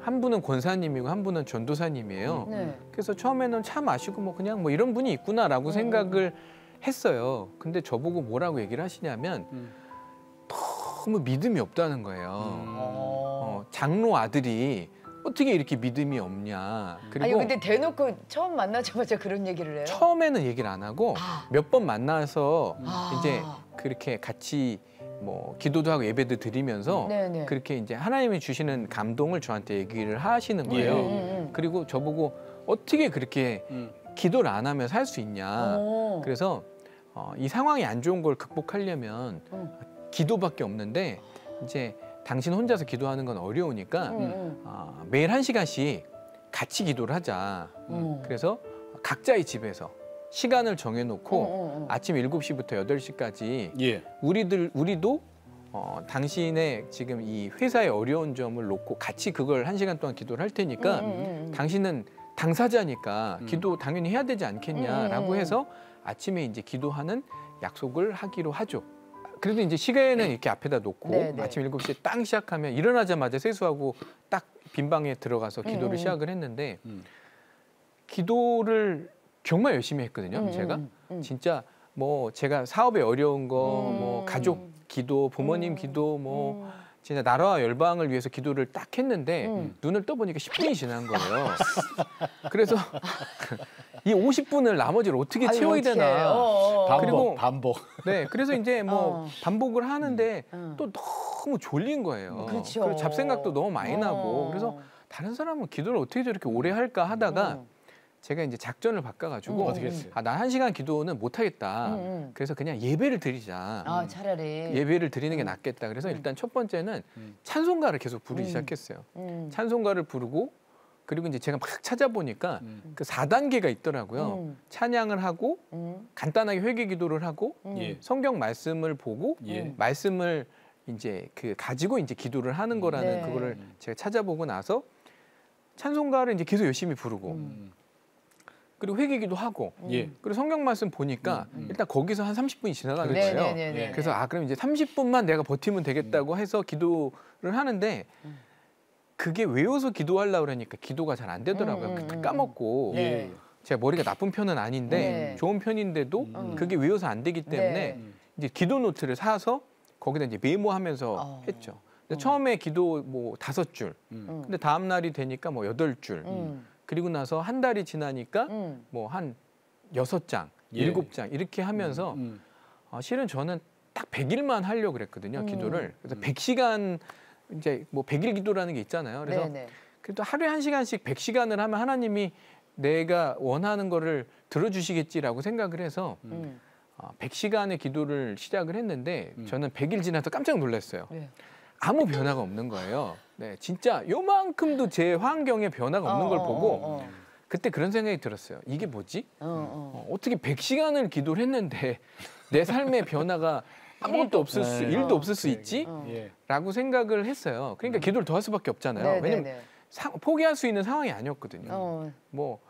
C: 한 분은 권사님이고 한 분은 전도사님이에요.
B: 네.
C: 그래서 처음에는 차 마시고 뭐 그냥 뭐 이런 분이 있구나라고 생각을 했어요. 근데 저보고 뭐라고 얘기를 하시냐면 너무 믿음이 없다는 거예요. 장로 아들이 어떻게 이렇게 믿음이 없냐.
B: 아니
C: 그리고
B: 근데 대놓고 처음 만나자마자 그런 얘기를 해요?
C: 처음에는 얘기를 안 하고 몇 번 만나서
B: 아.
C: 이제 그렇게 같이 뭐 기도도 하고 예배도 드리면서
B: 네네.
C: 그렇게 이제 하나님이 주시는 감동을 저한테 얘기를 하시는 거예요. 그리고 저보고 어떻게 그렇게 기도를 안 하면 살 수 있냐. 그래서 이 상황이 안 좋은 걸 극복하려면 기도밖에 없는데 이제 당신 혼자서 기도하는 건 어려우니까 매일 1시간씩 같이 기도를 하자. 그래서 각자의 집에서 시간을 정해놓고 아침 7시부터 8시까지
A: 예.
C: 우리도 당신의 지금 이 회사의 어려운 점을 놓고 같이 그걸 1시간 동안 기도를 할 테니까 당신은 당사자니까 기도 당연히 해야 되지 않겠냐라고 해서 아침에 이제 기도하는 약속을 하기로 하죠. 그래도 이제 시계는 이렇게 앞에다 놓고
B: 네네.
C: 아침 7시에 땅 시작하면 일어나자마자 세수하고 딱 빈방에 들어가서 기도를 시작을 했는데 기도를 정말 열심히 했거든요. 제가 진짜 뭐 제가 사업에 어려운 거, 뭐 가족 기도, 부모님 기도, 뭐 진짜 나라와 열방을 위해서 기도를 딱 했는데 눈을 떠보니까 10분이 지난 거예요. 그래서 이 50분을 나머지를 어떻게
B: 아유,
C: 채워야
B: 어떡해.
C: 되나.
A: 반복,
C: 그리고-
A: 반복.
C: 네, 그래서 이제 뭐 반복을 하는데 또 너무 졸린 거예요.
B: 그렇죠.
C: 그리고 잡생각도 너무 많이 나고 그래서 다른 사람은 기도를 어떻게 저렇게 오래 할까 하다가 제가 이제 작전을 바꿔가지고
A: 어떻게 했어요?
C: 난 1시간 기도는 못하겠다. 그래서 그냥 예배를 드리자.
B: 아, 차라리.
C: 예배를 드리는 게 낫겠다. 그래서 일단 첫 번째는 찬송가를 계속 부르기 시작했어요. 찬송가를 부르고 그리고 이제 제가 막 찾아보니까 그 4단계가 있더라고요. 찬양을 하고 간단하게 회개 기도를 하고
A: 예.
C: 성경 말씀을 보고
A: 예.
C: 말씀을 이제 그 가지고 이제 기도를 하는 거라는
B: 네.
C: 그거를 제가 찾아보고 나서 찬송가를 이제 계속 열심히 부르고 그리고 회개기도 하고
A: 예.
C: 그리고 성경 말씀 보니까 일단 거기서 한 30분이 지나가는
A: 그렇지.
C: 거예요.
B: 네네네.
C: 그래서 그럼 이제 30분만 내가 버티면 되겠다고 해서 기도를 하는데 그게 외워서 기도하려고 그러니까 기도가 잘 안 되더라고요. 그때 까먹고
B: 네.
A: 예.
C: 제가 머리가 나쁜 편은 아닌데
B: 네.
C: 좋은 편인데도 그게 외워서 안 되기 때문에
B: 네.
C: 이제 기도 노트를 사서 거기다 이제 메모하면서 했죠. 근데 처음에 기도 뭐 5줄, 근데 다음 날이 되니까 뭐 8줄, 그리고 나서 한 달이 지나니까 뭐 한 6장,
A: 예.
C: 7장 이렇게 하면서 실은 저는 딱 100일만 하려고 그랬거든요, 기도를. 그래서 100시간 이제 뭐 100일 기도라는 게 있잖아요. 그래서
B: 네네.
C: 그래도 하루에 1시간씩 100시간을 하면 하나님이 내가 원하는 거를 들어주시겠지라고 생각을 해서 100시간의 기도를 시작을 했는데 저는 100일 지나서 깜짝 놀랐어요.
B: 네.
C: 아무 변화가 없는 거예요. 네, 진짜 요만큼도 제 환경에 변화가 없는 걸 보고 그때 그런 생각이 들었어요. 이게 뭐지? 어떻게 100시간을 기도를 했는데 내 삶의 변화가 아무것도 없을 수, 일도 없을 수 있지?
A: 예.
C: 라고 생각을 했어요. 그러니까 기도를 더 할 수밖에 없잖아요.
B: 네네네.
C: 왜냐면 포기할 수 있는 상황이 아니었거든요.
B: 어.
C: 뭐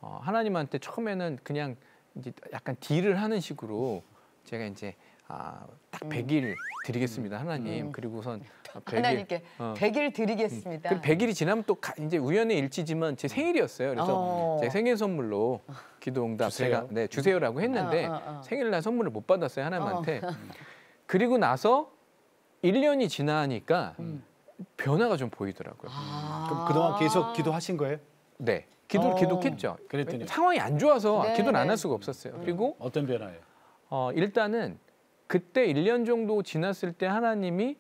C: 하나님한테 처음에는 그냥 이제 약간 딜을 하는 식으로 제가 이제 딱 100일 드리겠습니다, 하나님. 그리고선 100일,
B: 하나님께 100일 드리겠습니다.
C: 그리고 100일이 지나면 또 이제 우연의 일치지만 제 생일이었어요. 그래서 제 생일 선물로 기도응답
A: 주세요.
C: 제가 주세요라고 했는데 생일날 선물을 못 받았어요, 하나님한테. 그리고 나서 1년이 지나니까 변화가 좀 보이더라고요.
A: 그럼 그동안 계속 기도하신 거예요?
C: 네, 기도를 계속했죠.
A: 그랬더니
C: 상황이 안 좋아서
B: 네,
C: 기도를 안
B: 네.
C: 할 수가 없었어요. 그리고
A: 어떤 변화예요?
C: 일단은 그때 1년 정도 지났을 때 하나님이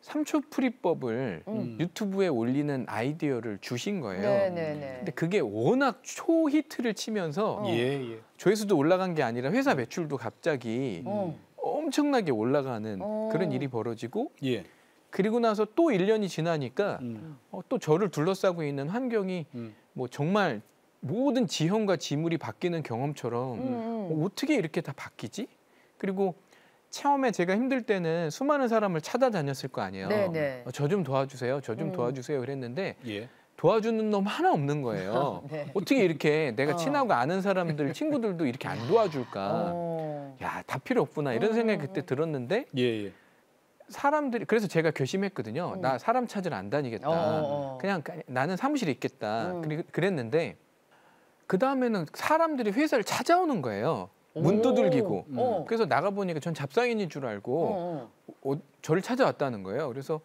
C: 3초 풀이법을 유튜브에 올리는 아이디어를 주신 거예요.
B: 네네네.
C: 근데 그게 워낙 초히트를 치면서
A: 예, 예.
C: 조회수도 올라간 게 아니라 회사 매출도 갑자기 엄청나게 올라가는 그런 일이 벌어지고
A: 예.
C: 그리고 나서 또 1년이 지나니까 또 저를 둘러싸고 있는 환경이 뭐 정말 모든 지형과 지물이 바뀌는 경험처럼 어떻게 이렇게 다 바뀌지? 그리고 처음에 제가 힘들 때는 수많은 사람을 찾아다녔을 거 아니에요.
B: 네네.
C: 저 좀 도와주세요. 저 좀 도와주세요. 그랬는데
A: 예.
C: 도와주는 놈 하나 없는 거예요.
B: 네.
C: 어떻게 이렇게 내가 친하고 아는 사람들, 친구들도 이렇게 안 도와줄까? 야, 다 필요 없구나. 이런 생각이 그때 들었는데
A: 예, 예.
C: 사람들이 그래서 제가 결심했거든요. 나 사람 찾으러 안 다니겠다. 그냥 나는 사무실에 있겠다. 그랬는데 그 다음에는 사람들이 회사를 찾아오는 거예요. 문 두들기고. 그래서 나가 보니까 전 잡상인인 줄 알고 저를 찾아왔다는 거예요. 그래서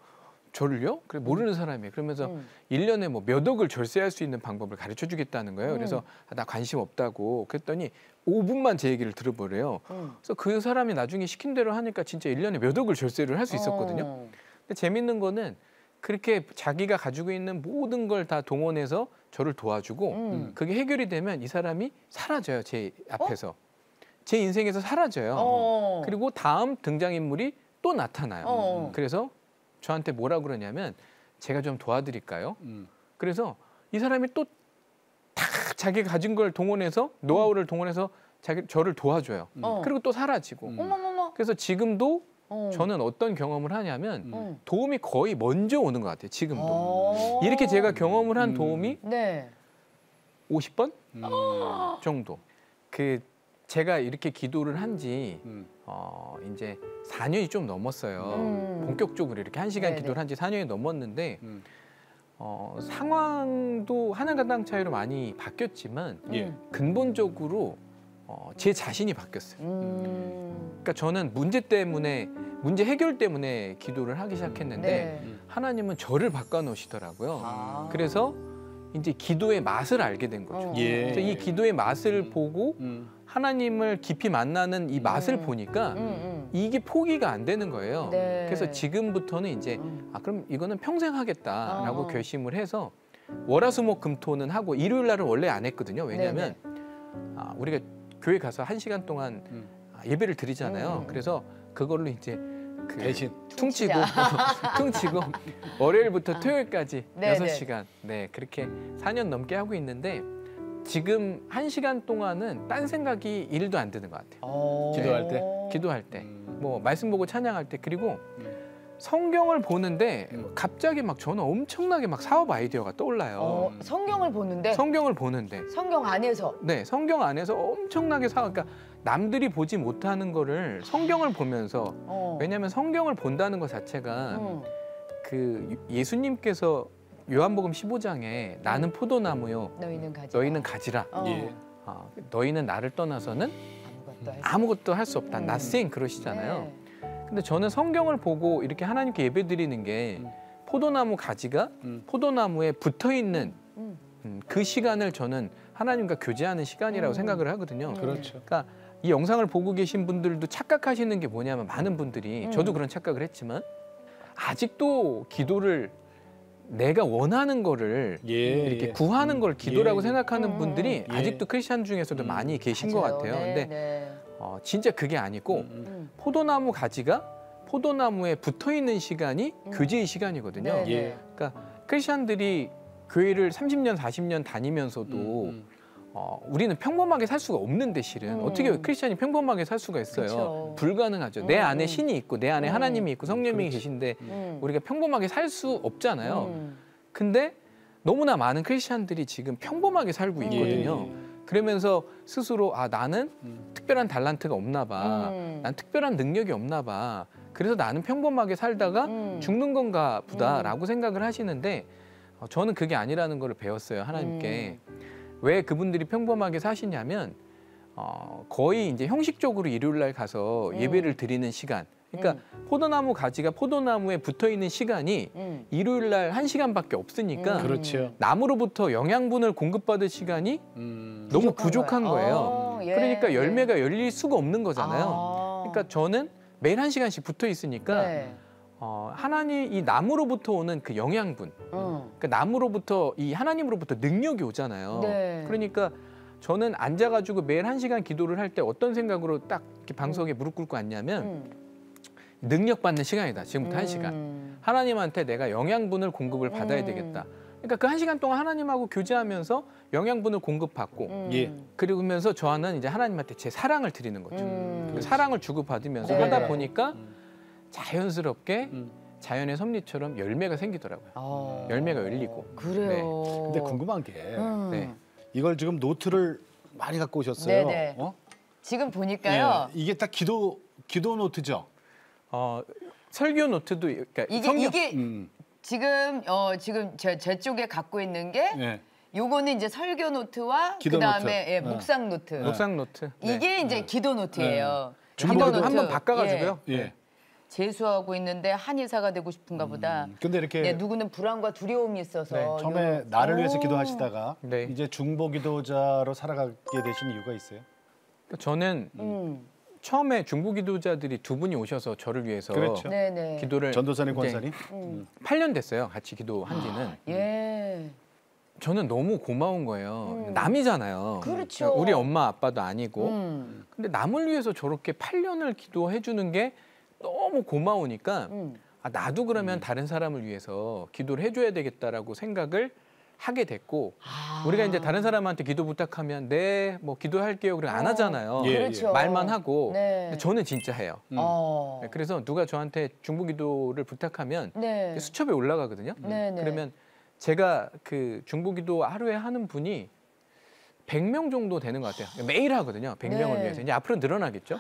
C: 저를요? 그래 모르는 사람이에요. 그러면서 1년에 뭐 몇 억을 절세할 수 있는 방법을 가르쳐 주겠다는 거예요. 그래서 나 관심 없다고 그랬더니 5분만 제 얘기를 들어보래요. 그래서 그 사람이 나중에 시킨 대로 하니까 진짜 1년에 몇 억을 절세를 할 수 있었거든요. 근데 재밌는 거는 그렇게 자기가 가지고 있는 모든 걸 다 동원해서 저를 도와주고 그게 해결이 되면 이 사람이 사라져요. 제 앞에서. 제 인생에서 사라져요. 그리고 다음 등장인물이 또 나타나요. 그래서 저한테 뭐라 그러냐면 제가 좀 도와드릴까요?
A: 음.
C: 그래서 이 사람이 또 다 자기가 가진 걸 동원해서 노하우를 동원해서 저를 도와줘요. 그리고 또 사라지고.
B: 어머머머.
C: 그래서 지금도
B: 어.
C: 저는 어떤 경험을 하냐면
B: 음.
C: 도움이 거의 먼저 오는 것 같아요. 지금도.
B: 어.
C: 이렇게 제가 경험을 한 도움이
B: 네.
C: 50번 정도. 그 제가 이렇게 기도를 한지
A: 음.
C: 이제 4년이 좀 넘었어요.
B: 음.
C: 본격적으로 이렇게 1시간
B: 네네.
C: 기도를 한 지 4년이 넘었는데
A: 음.
C: 상황도 하늘과 차이로 많이 바뀌었지만
A: 예.
C: 근본적으로 제 자신이 바뀌었어요. 그러니까 저는 문제 해결 때문에 기도를 하기 시작했는데
B: 네.
C: 하나님은 저를 바꿔놓으시더라고요.
B: 아.
C: 그래서 이제 기도의 맛을 알게 된 거죠.
A: 예.
C: 그래서 이 기도의 맛을 보고
A: 음.
C: 하나님을 깊이 만나는 이 맛을 보니까 이게 포기가 안 되는 거예요.
B: 네.
C: 그래서 지금부터는 이제 그럼 이거는 평생 하겠다라고
B: 어.
C: 결심을 해서 월화수목금토는 하고 일요일 날은 원래 안 했거든요. 왜냐하면 우리가 교회 가서 1시간 동안 예배를 드리잖아요. 그래서 그걸로 이제 그
A: 대신
C: 퉁치고 퉁치고 월요일부터 토요일까지
B: 네,
C: 6시간 네 그렇게 4년 넘게 하고 있는데 지금 1시간 동안은 딴 생각이 1도 안 드는 것 같아요.
A: 기도할 때?
C: 기도할 때, 뭐 말씀 보고 찬양할 때, 그리고 성경을 보는데 갑자기 막 저는 엄청나게 막 사업 아이디어가 떠올라요.
B: 성경을 보는데
C: 성경을 보는데,
B: 성경 안에서
C: 네, 성경 안에서 엄청나게 그러니까 남들이 보지 못하는 거를 성경을 보면서, 왜냐하면 성경을 본다는 것 자체가 그 예수님께서 요한복음 15장에 나는 포도나무요, 너희는 가지라.
A: 예.
C: 너희는 나를 떠나서는 아무것도 할 수 없다. nothing 그러시잖아요.
B: 네.
C: 근데 저는 성경을 보고 이렇게 하나님께 예배드리는 게 포도나무 가지가 포도나무에 붙어 있는 그 시간을 저는 하나님과 교제하는 시간이라고 생각을 하거든요.
A: 그렇죠.
C: 그러니까 이 영상을 보고 계신 분들도 착각하시는 게 뭐냐면 많은 분들이 저도 그런 착각을 했지만 아직도 기도를 내가 원하는 거를
A: 예.
C: 이렇게 구하는 걸 기도라고
A: 예.
C: 생각하는 분들이
A: 예.
C: 아직도 크리스찬 중에서도 많이 계신 것 같아요.
B: 네,
C: 근데
B: 네.
C: 진짜 그게 아니고 포도나무 가지가 포도나무에 붙어 있는 시간이 교제의 시간이거든요.
B: 네,
A: 예.
B: 네.
C: 그러니까 크리스찬들이 교회를 30년, 40년 다니면서도 우리는 평범하게 살 수가 없는데 실은 어떻게 크리스찬이 평범하게 살 수가 있어요?
B: 그쵸.
C: 불가능하죠. 내 안에 신이 있고 내 안에 하나님이 있고 성령님이
A: 그렇지.
C: 계신데 우리가 평범하게 살 수 없잖아요. 근데 너무나 많은 크리스찬들이 지금 평범하게 살고 있거든요. 그러면서 스스로 나는 특별한 달란트가 없나 봐. 난 특별한 능력이 없나 봐. 그래서 나는 평범하게 살다가 죽는 건가 보다라고 생각을 하시는데 저는 그게 아니라는 걸 배웠어요. 하나님께. 왜 그분들이 평범하게 사시냐면 거의 이제 형식적으로 일요일 날 가서 예배를 드리는 시간. 그러니까 포도나무 가지가 포도나무에 붙어 있는 시간이 일요일 날 1시간밖에 없으니까
A: 그렇죠.
C: 나무로부터 영양분을 공급받을 시간이 너무 부족한 거예요.
B: 예.
C: 그러니까 열매가 열릴 수가 없는 거잖아요. 그러니까 저는 매일 1시간씩 붙어 있으니까
B: 네.
C: 하나님 이 나무로부터 오는 그 영양분, 그러니까 나무로부터 이 하나님으로부터 능력이 오잖아요.
B: 네.
C: 그러니까 저는 앉아가지고 매일 1시간 기도를 할 때 어떤 생각으로 딱 이렇게 방석에 무릎 꿇고 앉냐면 능력 받는 시간이다. 지금부터 1시간. 하나님한테 내가 영양분을 공급을 받아야 되겠다. 그러니까 그 1시간 동안 하나님하고 교제하면서 영양분을 공급받고
A: 예.
C: 그러면서 저는 이제 하나님한테 제 사랑을 드리는 거죠. 그 사랑을 주고받으면서
B: 네.
C: 하다 보니까 자연스럽게 자연의 섭리처럼 열매가 생기더라고요. 열매가 열리고.
B: 그래요.
A: 근데 궁금한 게
C: 네.
A: 이걸 지금 노트를 많이 갖고 오셨어요.
B: 네네.
A: 어?
B: 지금 보니까요.
A: 예. 이게 딱 기도 노트죠.
C: 설교 노트도 그러니까
B: 이게
A: 음.
B: 지금 제 쪽에 갖고 있는 게
A: 예.
B: 요거는 이제 설교 노트와
A: 기도
B: 그다음에
A: 노트.
B: 예, 묵상 노트.
C: 묵상 노트. 네.
B: 이게 이제 기도 노트예요.
C: 한번 바꿔가지고요.
A: 예.
B: 재수하고 있는데 한의사가 되고 싶은가 보다.
A: 근데 이렇게
B: 네, 누구는 불안과 두려움이 있어서
A: 처음에 나를 위해서 기도하시다가
C: 네.
A: 이제 중보 기도자로 살아가게 되신 이유가 있어요?
C: 저는 처음에 중보 기도자들이 2분이 오셔서 저를 위해서
A: 그렇죠.
B: 네네.
C: 기도를
A: 전도사님,
C: 이제
A: 권사님.
C: 8년 됐어요. 같이 기도한 지는.
B: 예.
C: 저는 너무 고마운 거예요. 남이잖아요.
B: 그렇죠.
C: 우리 엄마 아빠도 아니고.
B: 음.
C: 근데 남을 위해서 저렇게 8년을 기도해 주는 게 너무 고마우니까 아, 나도 그러면 다른 사람을 위해서 기도를 해줘야 되겠다라고 생각을 하게 됐고 우리가 이제 다른 사람한테 기도 부탁하면 네, 뭐 기도할게요. 그리고 안 하잖아요.
A: 예,
B: 그렇죠.
C: 말만 하고
B: 네.
C: 근데 저는 진짜 해요. 네, 그래서 누가 저한테 중보기도를 부탁하면
B: 네.
C: 수첩에 올라가거든요.
B: 네, 네.
C: 그러면 제가 그 중보기도 하루에 하는 분이 100명 정도 되는 것 같아요. 매일 하거든요. 100명을
B: 네.
C: 위해서. 이제 앞으로 늘어나겠죠.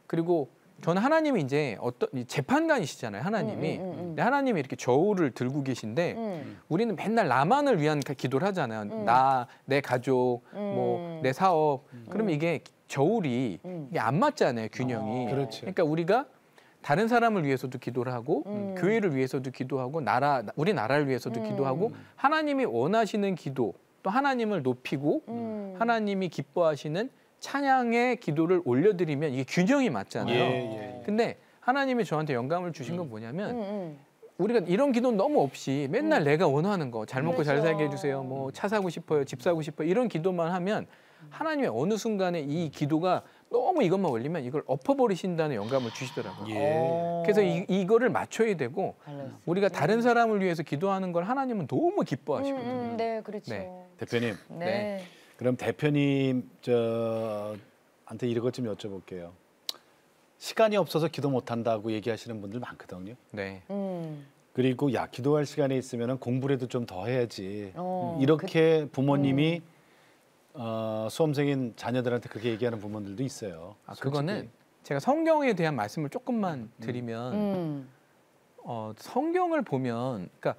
C: 그리고 저는 하나님이 이제 어떤 이 재판관이시잖아요. 하나님이. 근데 하나님이 이렇게 저울을 들고 계신데 우리는 맨날 나만을 위한 기도를 하잖아요. 나, 내 가족, 뭐 내 사업. 그러면 이게 저울이 이게 안 맞잖아요. 균형이.
A: 그렇죠.
C: 그러니까 우리가 다른 사람을 위해서도 기도를 하고 교회를 위해서도 기도하고 우리 나라를 위해서도 기도하고 하나님이 원하시는 기도 또 하나님을 높이고 하나님이 기뻐하시는 찬양의 기도를 올려드리면 이게 균형이 맞잖아요.
A: 예.
C: 근데 하나님이 저한테 영감을 주신 건 뭐냐면 우리가 이런 기도는 너무 없이 맨날 내가 원하는 거 잘 먹고 잘
B: 그렇죠.
C: 살게 해주세요. 뭐 차 사고 싶어요. 집 사고 싶어요. 이런 기도만 하면 하나님이 어느 순간에 이 기도가 너무 이것만 올리면 이걸 엎어버리신다는 영감을 주시더라고요.
A: 예.
C: 그래서 이거를 맞춰야 되고
B: 알겠습니다.
C: 우리가 다른 사람을 위해서 기도하는 걸 하나님은 너무 기뻐하시거든요.
B: 네, 그렇죠.
C: 네.
A: 대표님,
B: 네.
A: 그럼 대표님 저한테 이런 것 좀 여쭤볼게요. 시간이 없어서 기도 못 한다고 얘기하시는 분들 많거든요.
C: 네.
A: 그리고 야, 기도할 시간이 있으면 공부라도 좀 더 해야지.
B: 어,
A: 이렇게 부모님이 수험생인 자녀들한테 그렇게 얘기하는 부모들도 있어요.
C: 아,
A: 솔직히.
C: 그거는 제가 성경에 대한 말씀을 조금만 드리면 성경을 보면 그러니까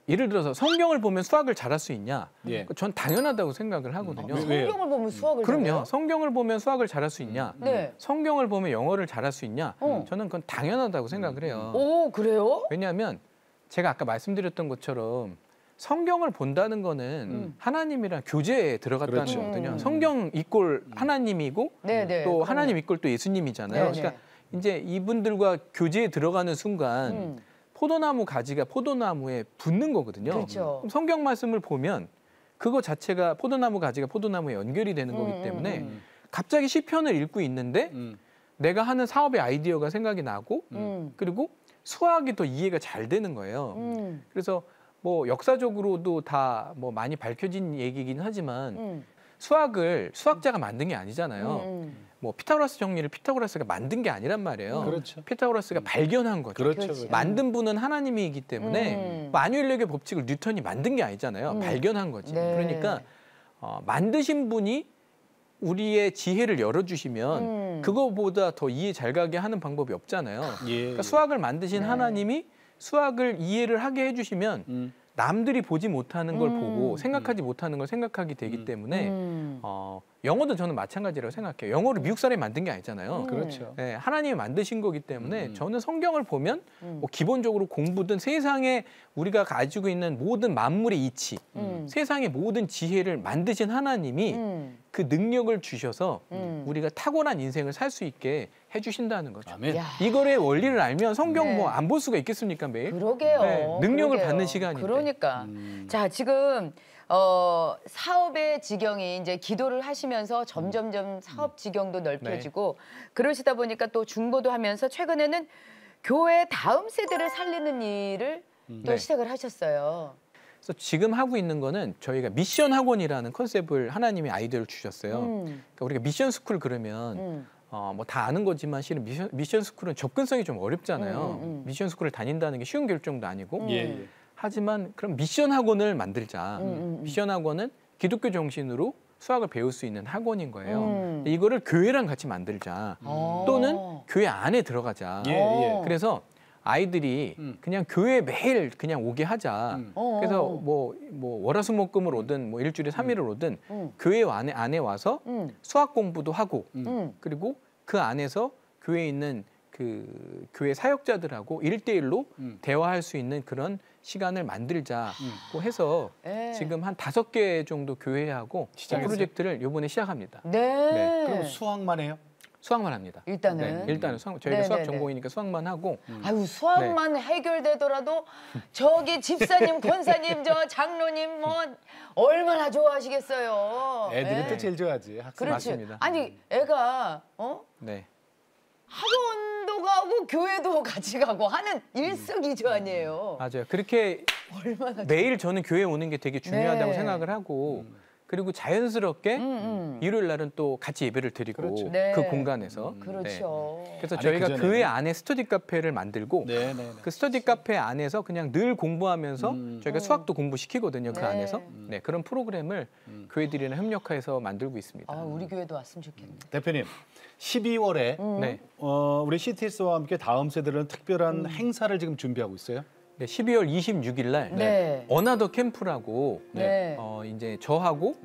C: 예를 들어서 성경을 보면 수학을 잘할 수 있냐?
A: 예.
C: 전 당연하다고 생각을 하거든요.
A: 왜요?
B: 성경을 보면 수학을
C: 그럼요.
B: 잘해요?
C: 성경을 보면 수학을 잘할 수 있냐?
B: 네.
C: 성경을 보면 영어를 잘할 수 있냐? 저는 그건 당연하다고 생각을 해요.
B: 오, 그래요?
C: 왜냐하면 제가 아까 말씀드렸던 것처럼 성경을 본다는 거는 하나님이랑 교제에 들어갔다는
A: 그렇죠.
C: 거거든요. 성경 이꼴 하나님이고
B: 네, 네.
C: 또
B: 그럼요.
C: 하나님 이꼴 또 예수님이잖아요.
B: 네,
C: 그러니까 이제 이분들과 교제에 들어가는 순간 포도나무 가지가 포도나무에 붙는 거거든요.
B: 그렇죠.
C: 그럼 성경 말씀을 보면 그거 자체가 포도나무 가지가 포도나무에 연결이 되는 거기 때문에 갑자기 시편을 읽고 있는데 내가 하는 사업의 아이디어가 생각이 나고 그리고 수학이 더 이해가 잘 되는 거예요. 그래서 뭐 역사적으로도 다 뭐 많이 밝혀진 얘기긴 하지만 수학을 수학자가 만든 게 아니잖아요. 뭐 피타고라스 정리를 피타고라스가 만든 게 아니란 말이에요.
A: 그렇죠.
C: 피타고라스가 발견한 거죠.
A: 그렇죠.
B: 그렇지.
C: 만든 분은 하나님이기 때문에 뭐 안유인력의 법칙을 뉴턴이 만든 게 아니잖아요. 발견한 거지.
B: 네.
C: 그러니까 만드신 분이 우리의 지혜를 열어주시면 그거보다 더 이해 잘 가게 하는 방법이 없잖아요.
A: 예.
C: 그러니까 수학을 만드신 하나님이 수학을 이해를 하게 해주시면 남들이 보지 못하는 걸 보고 생각하지 못하는 걸 생각하게 되기 때문에 영어도 저는 마찬가지라고 생각해요. 영어를 미국 사람이 만든 게 아니잖아요.
A: 그렇죠.
C: 네, 하나님이 만드신 거기 때문에 저는 성경을 보면 뭐 기본적으로 공부든 세상에 우리가 가지고 있는 모든 만물의 이치, 세상의 모든 지혜를 만드신 하나님이 그 능력을 주셔서 우리가 탁월한 인생을 살 수 있게 해주신다는 거죠.
A: 아멘.
B: 야.
C: 이거의 원리를 알면 성경
B: 네.
C: 뭐 안 볼 수가 있겠습니까 매일?
B: 그러게요.
C: 네, 능력을
B: 그러게요.
C: 받는 시간인데.
B: 그러니까. 자, 지금 사업의 지경이 이제 기도를 하시면서 점점점 사업 지경도 넓혀지고 그러시다 보니까 또 중보도 하면서 최근에는 교회 다음 세대를 살리는 일을 또
C: 네.
B: 시작을 하셨어요.
C: 그래서 지금 하고 있는 거는 저희가 미션 학원이라는 컨셉을 하나님이 아이디어를 주셨어요. 그러니까 우리가 미션 스쿨 그러면 뭐 다 아는 거지만 실은 미션 스쿨은 접근성이 좀 어렵잖아요. 미션 스쿨을 다닌다는 게 쉬운 결정도 아니고.
A: 예.
C: 하지만 그럼 미션 학원을 만들자. 미션 학원은 기독교 정신으로 수학을 배울 수 있는 학원인 거예요. 이거를 교회랑 같이 만들자. 또는 교회 안에 들어가자.
A: 예, 예.
C: 그래서 아이들이 그냥 교회 매일 그냥 오게 하자. 그래서 뭐 월화수목금을 오든 뭐 일주일에 3일을 오든 교회 안에 와서 수학 공부도 하고 그리고 그 안에서 교회에 있는 그 교회 사역자들하고 1대1로 대화할 수 있는 그런 시간을 만들자고 해서
B: 네.
C: 지금 한 5개 정도 교회하고
A: 시작했어요?
C: 프로젝트를 이번에 시작합니다.
B: 네.
A: 그럼 수학만 해요?
C: 수학만 합니다.
B: 일단은.
C: 네, 일단은 저희가
B: 네,
C: 수학
B: 네, 네.
C: 전공이니까 수학만 하고
B: 아유, 수학만 해결되더라도 저기 집사님, 권사님, 저 장로님 뭐 얼마나 좋아하시겠어요.
A: 애들이
B: 네.
A: 또 제일 좋아하지. 학생.
B: 그렇지.
C: 맞습니다.
B: 아니, 애가
C: 네.
B: 학원도 가고 교회도 같이 가고 하는 일석이조 아니에요.
C: 맞아요. 그렇게
B: 얼마나
C: 매일 저는 교회 오는 게 되게 중요하다고
B: 네.
C: 생각을 하고 그리고 자연스럽게 일요일 날은 또 같이 예배를 드리고
A: 그렇죠.
B: 네.
C: 그 공간에서
B: 그렇죠.
C: 네. 그래서
A: 아니,
C: 저희가
A: 그전에는-
C: 교회 안에 스터디 카페를 만들고
A: 네, 네, 네.
C: 그 스터디 카페 안에서 그냥 늘 공부하면서 저희가 수학도 공부시키거든요. 그
B: 네.
C: 안에서 네, 그런 프로그램을 교회들이랑 협력해서 만들고 있습니다.
B: 아, 우리 교회도 왔으면 좋겠네.
A: 대표님, 12월에
C: 네.
A: 우리 CTS와 함께 다음 세대는 특별한 행사를 지금 준비하고 있어요.
C: 네, 12월 26일 날
B: 네.
C: 어나더 캠프라고
B: 네.
C: 이제 저하고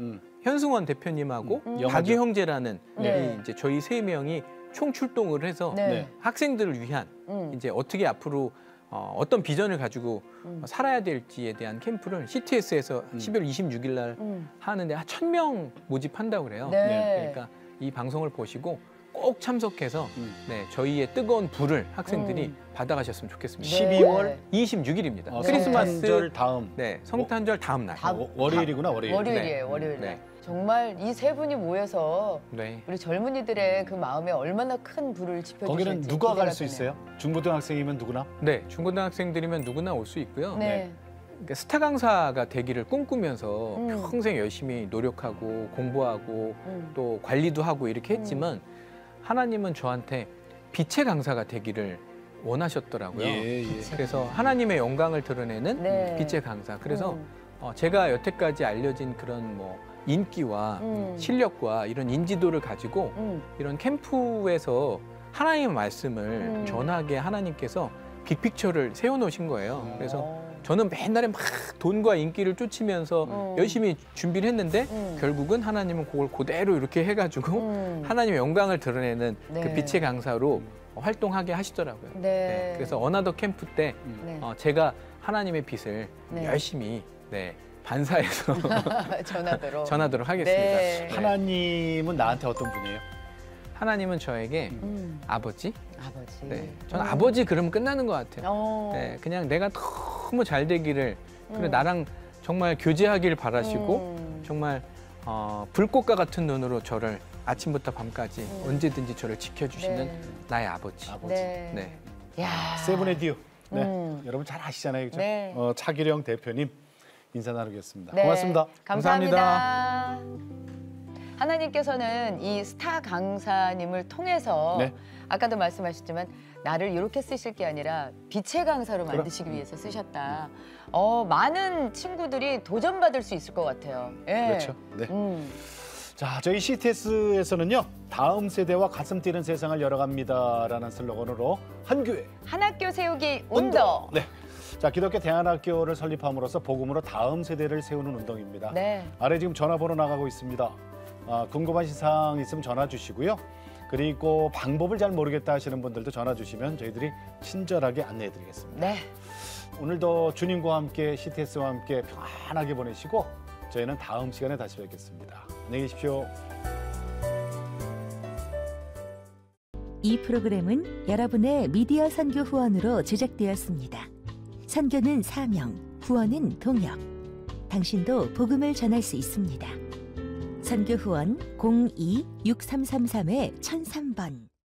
C: 현승원 대표님하고
A: 영화죠.
C: 박유 형제라는
B: 네.
C: 이 이제 저희 세 명이 총 출동을 해서
B: 네.
A: 네.
C: 학생들을 위한 이제 어떻게 앞으로 어떤 비전을 가지고 살아야 될지에 대한 캠프를 CTS에서 12월 26일 날 하는데 한 1,000명 모집한다고 그래요.
B: 네.
C: 그러니까 이 방송을 보시고 꼭 참석해서 네, 저희의 뜨거운 불을 학생들이 받아가셨으면 좋겠습니다.
B: 네.
A: 12월
C: 26일입니다.
A: 네.
C: 크리스마스
A: 성탄절 다음
C: 네, 성탄절 다음 날.
A: 월요일이구나, 월요일.
B: 월요일이에요, 월요일.
C: 네.
B: 정말 이 세 분이 모여서
C: 네.
B: 우리 젊은이들의 그 마음에 얼마나 큰 불을 지펴주실지
A: 거기는 누가
B: 기대가
A: 갈 수
B: 되네요.
A: 있어요? 중고등학생이면 누구나?
C: 네, 중고등학생들이면 누구나 올 수 있고요.
B: 네.
C: 그러니까 스타 강사가 되기를 꿈꾸면서
B: 음.
C: 평생 열심히 노력하고 공부하고 또 관리도 하고 이렇게 했지만 하나님은 저한테 빛의 강사가 되기를 원하셨더라고요.
A: 예.
C: 그래서 하나님의 영광을 드러내는
B: 네.
C: 빛의 강사. 그래서 제가 여태까지 알려진 그런 뭐 인기와 실력과 이런 인지도를 가지고 이런 캠프에서 하나님의 말씀을 전하게 하나님께서 빅픽처를 세워놓으신 거예요. 그래서 저는 맨날에 막 돈과 인기를 쫓으면서 열심히 준비를 했는데 결국은 하나님은 그걸 그대로 이렇게 해가지고 하나님의 영광을 드러내는 그
B: 네.
C: 빛의 강사로 활동하게 하시더라고요.
B: 네.
C: 그래서 어나더 캠프 때
B: 네.
C: 제가 하나님의 빛을
B: 네.
C: 열심히 반사해서
B: 전하도록.
C: 전하도록 하겠습니다.
B: 네.
A: 하나님은 나한테 어떤 분이에요?
C: 하나님은 저에게 아버지.
B: 아버지.
C: 네, 저는 아버지 그러면 끝나는 것 같아요. 네, 그냥 내가 너무 잘 되기를 그리고 나랑 정말 교제하길 바라시고 정말 불꽃과 같은 눈으로 저를 아침부터 밤까지 언제든지 저를 지켜주시는
B: 네.
C: 나의 아버지.
A: 아버지.
B: 네.
C: 네.
B: 야.
A: 세븐의 듀. 네. 여러분 잘 아시잖아요. 그죠?
B: 네.
A: 차기령 대표님 인사 나누겠습니다.
B: 네.
A: 고맙습니다.
B: 감사합니다. 하나님께서는 이 스타 강사님을 통해서
A: 네.
B: 아까도 말씀하셨지만 나를 이렇게 쓰실 게 아니라 빛의 강사로 만드시기 위해서 쓰셨다. 많은 친구들이 도전받을 수 있을 것 같아요. 예.
A: 그렇죠. 네.
B: 음.
A: 자, 저희 CTS에서는요. 다음 세대와 가슴 뛰는 세상을 열어갑니다라는 슬로건으로 한 교회
B: 한 학교 세우기 운동.
A: 네. 자, 기독교 대안학교를 설립함으로써 복음으로 다음 세대를 세우는 운동입니다.
B: 네.
A: 아래 지금 전화번호 나가고 있습니다. 궁금하신 사항 있으면 전화 주시고요. 그리고 방법을 잘 모르겠다 하시는 분들도 전화 주시면 저희들이 친절하게 안내해 드리겠습니다.
B: 네.
A: 오늘도 주님과 함께 CTS와 함께 편안하게 보내시고 저희는 다음 시간에 다시 뵙겠습니다. 안녕히 계십시오.
D: 이 프로그램은 여러분의 미디어 선교 후원으로 제작되었습니다. 선교는 사명, 후원은 동역. 당신도 복음을 전할 수 있습니다. 선교 후원 02-6333-1003번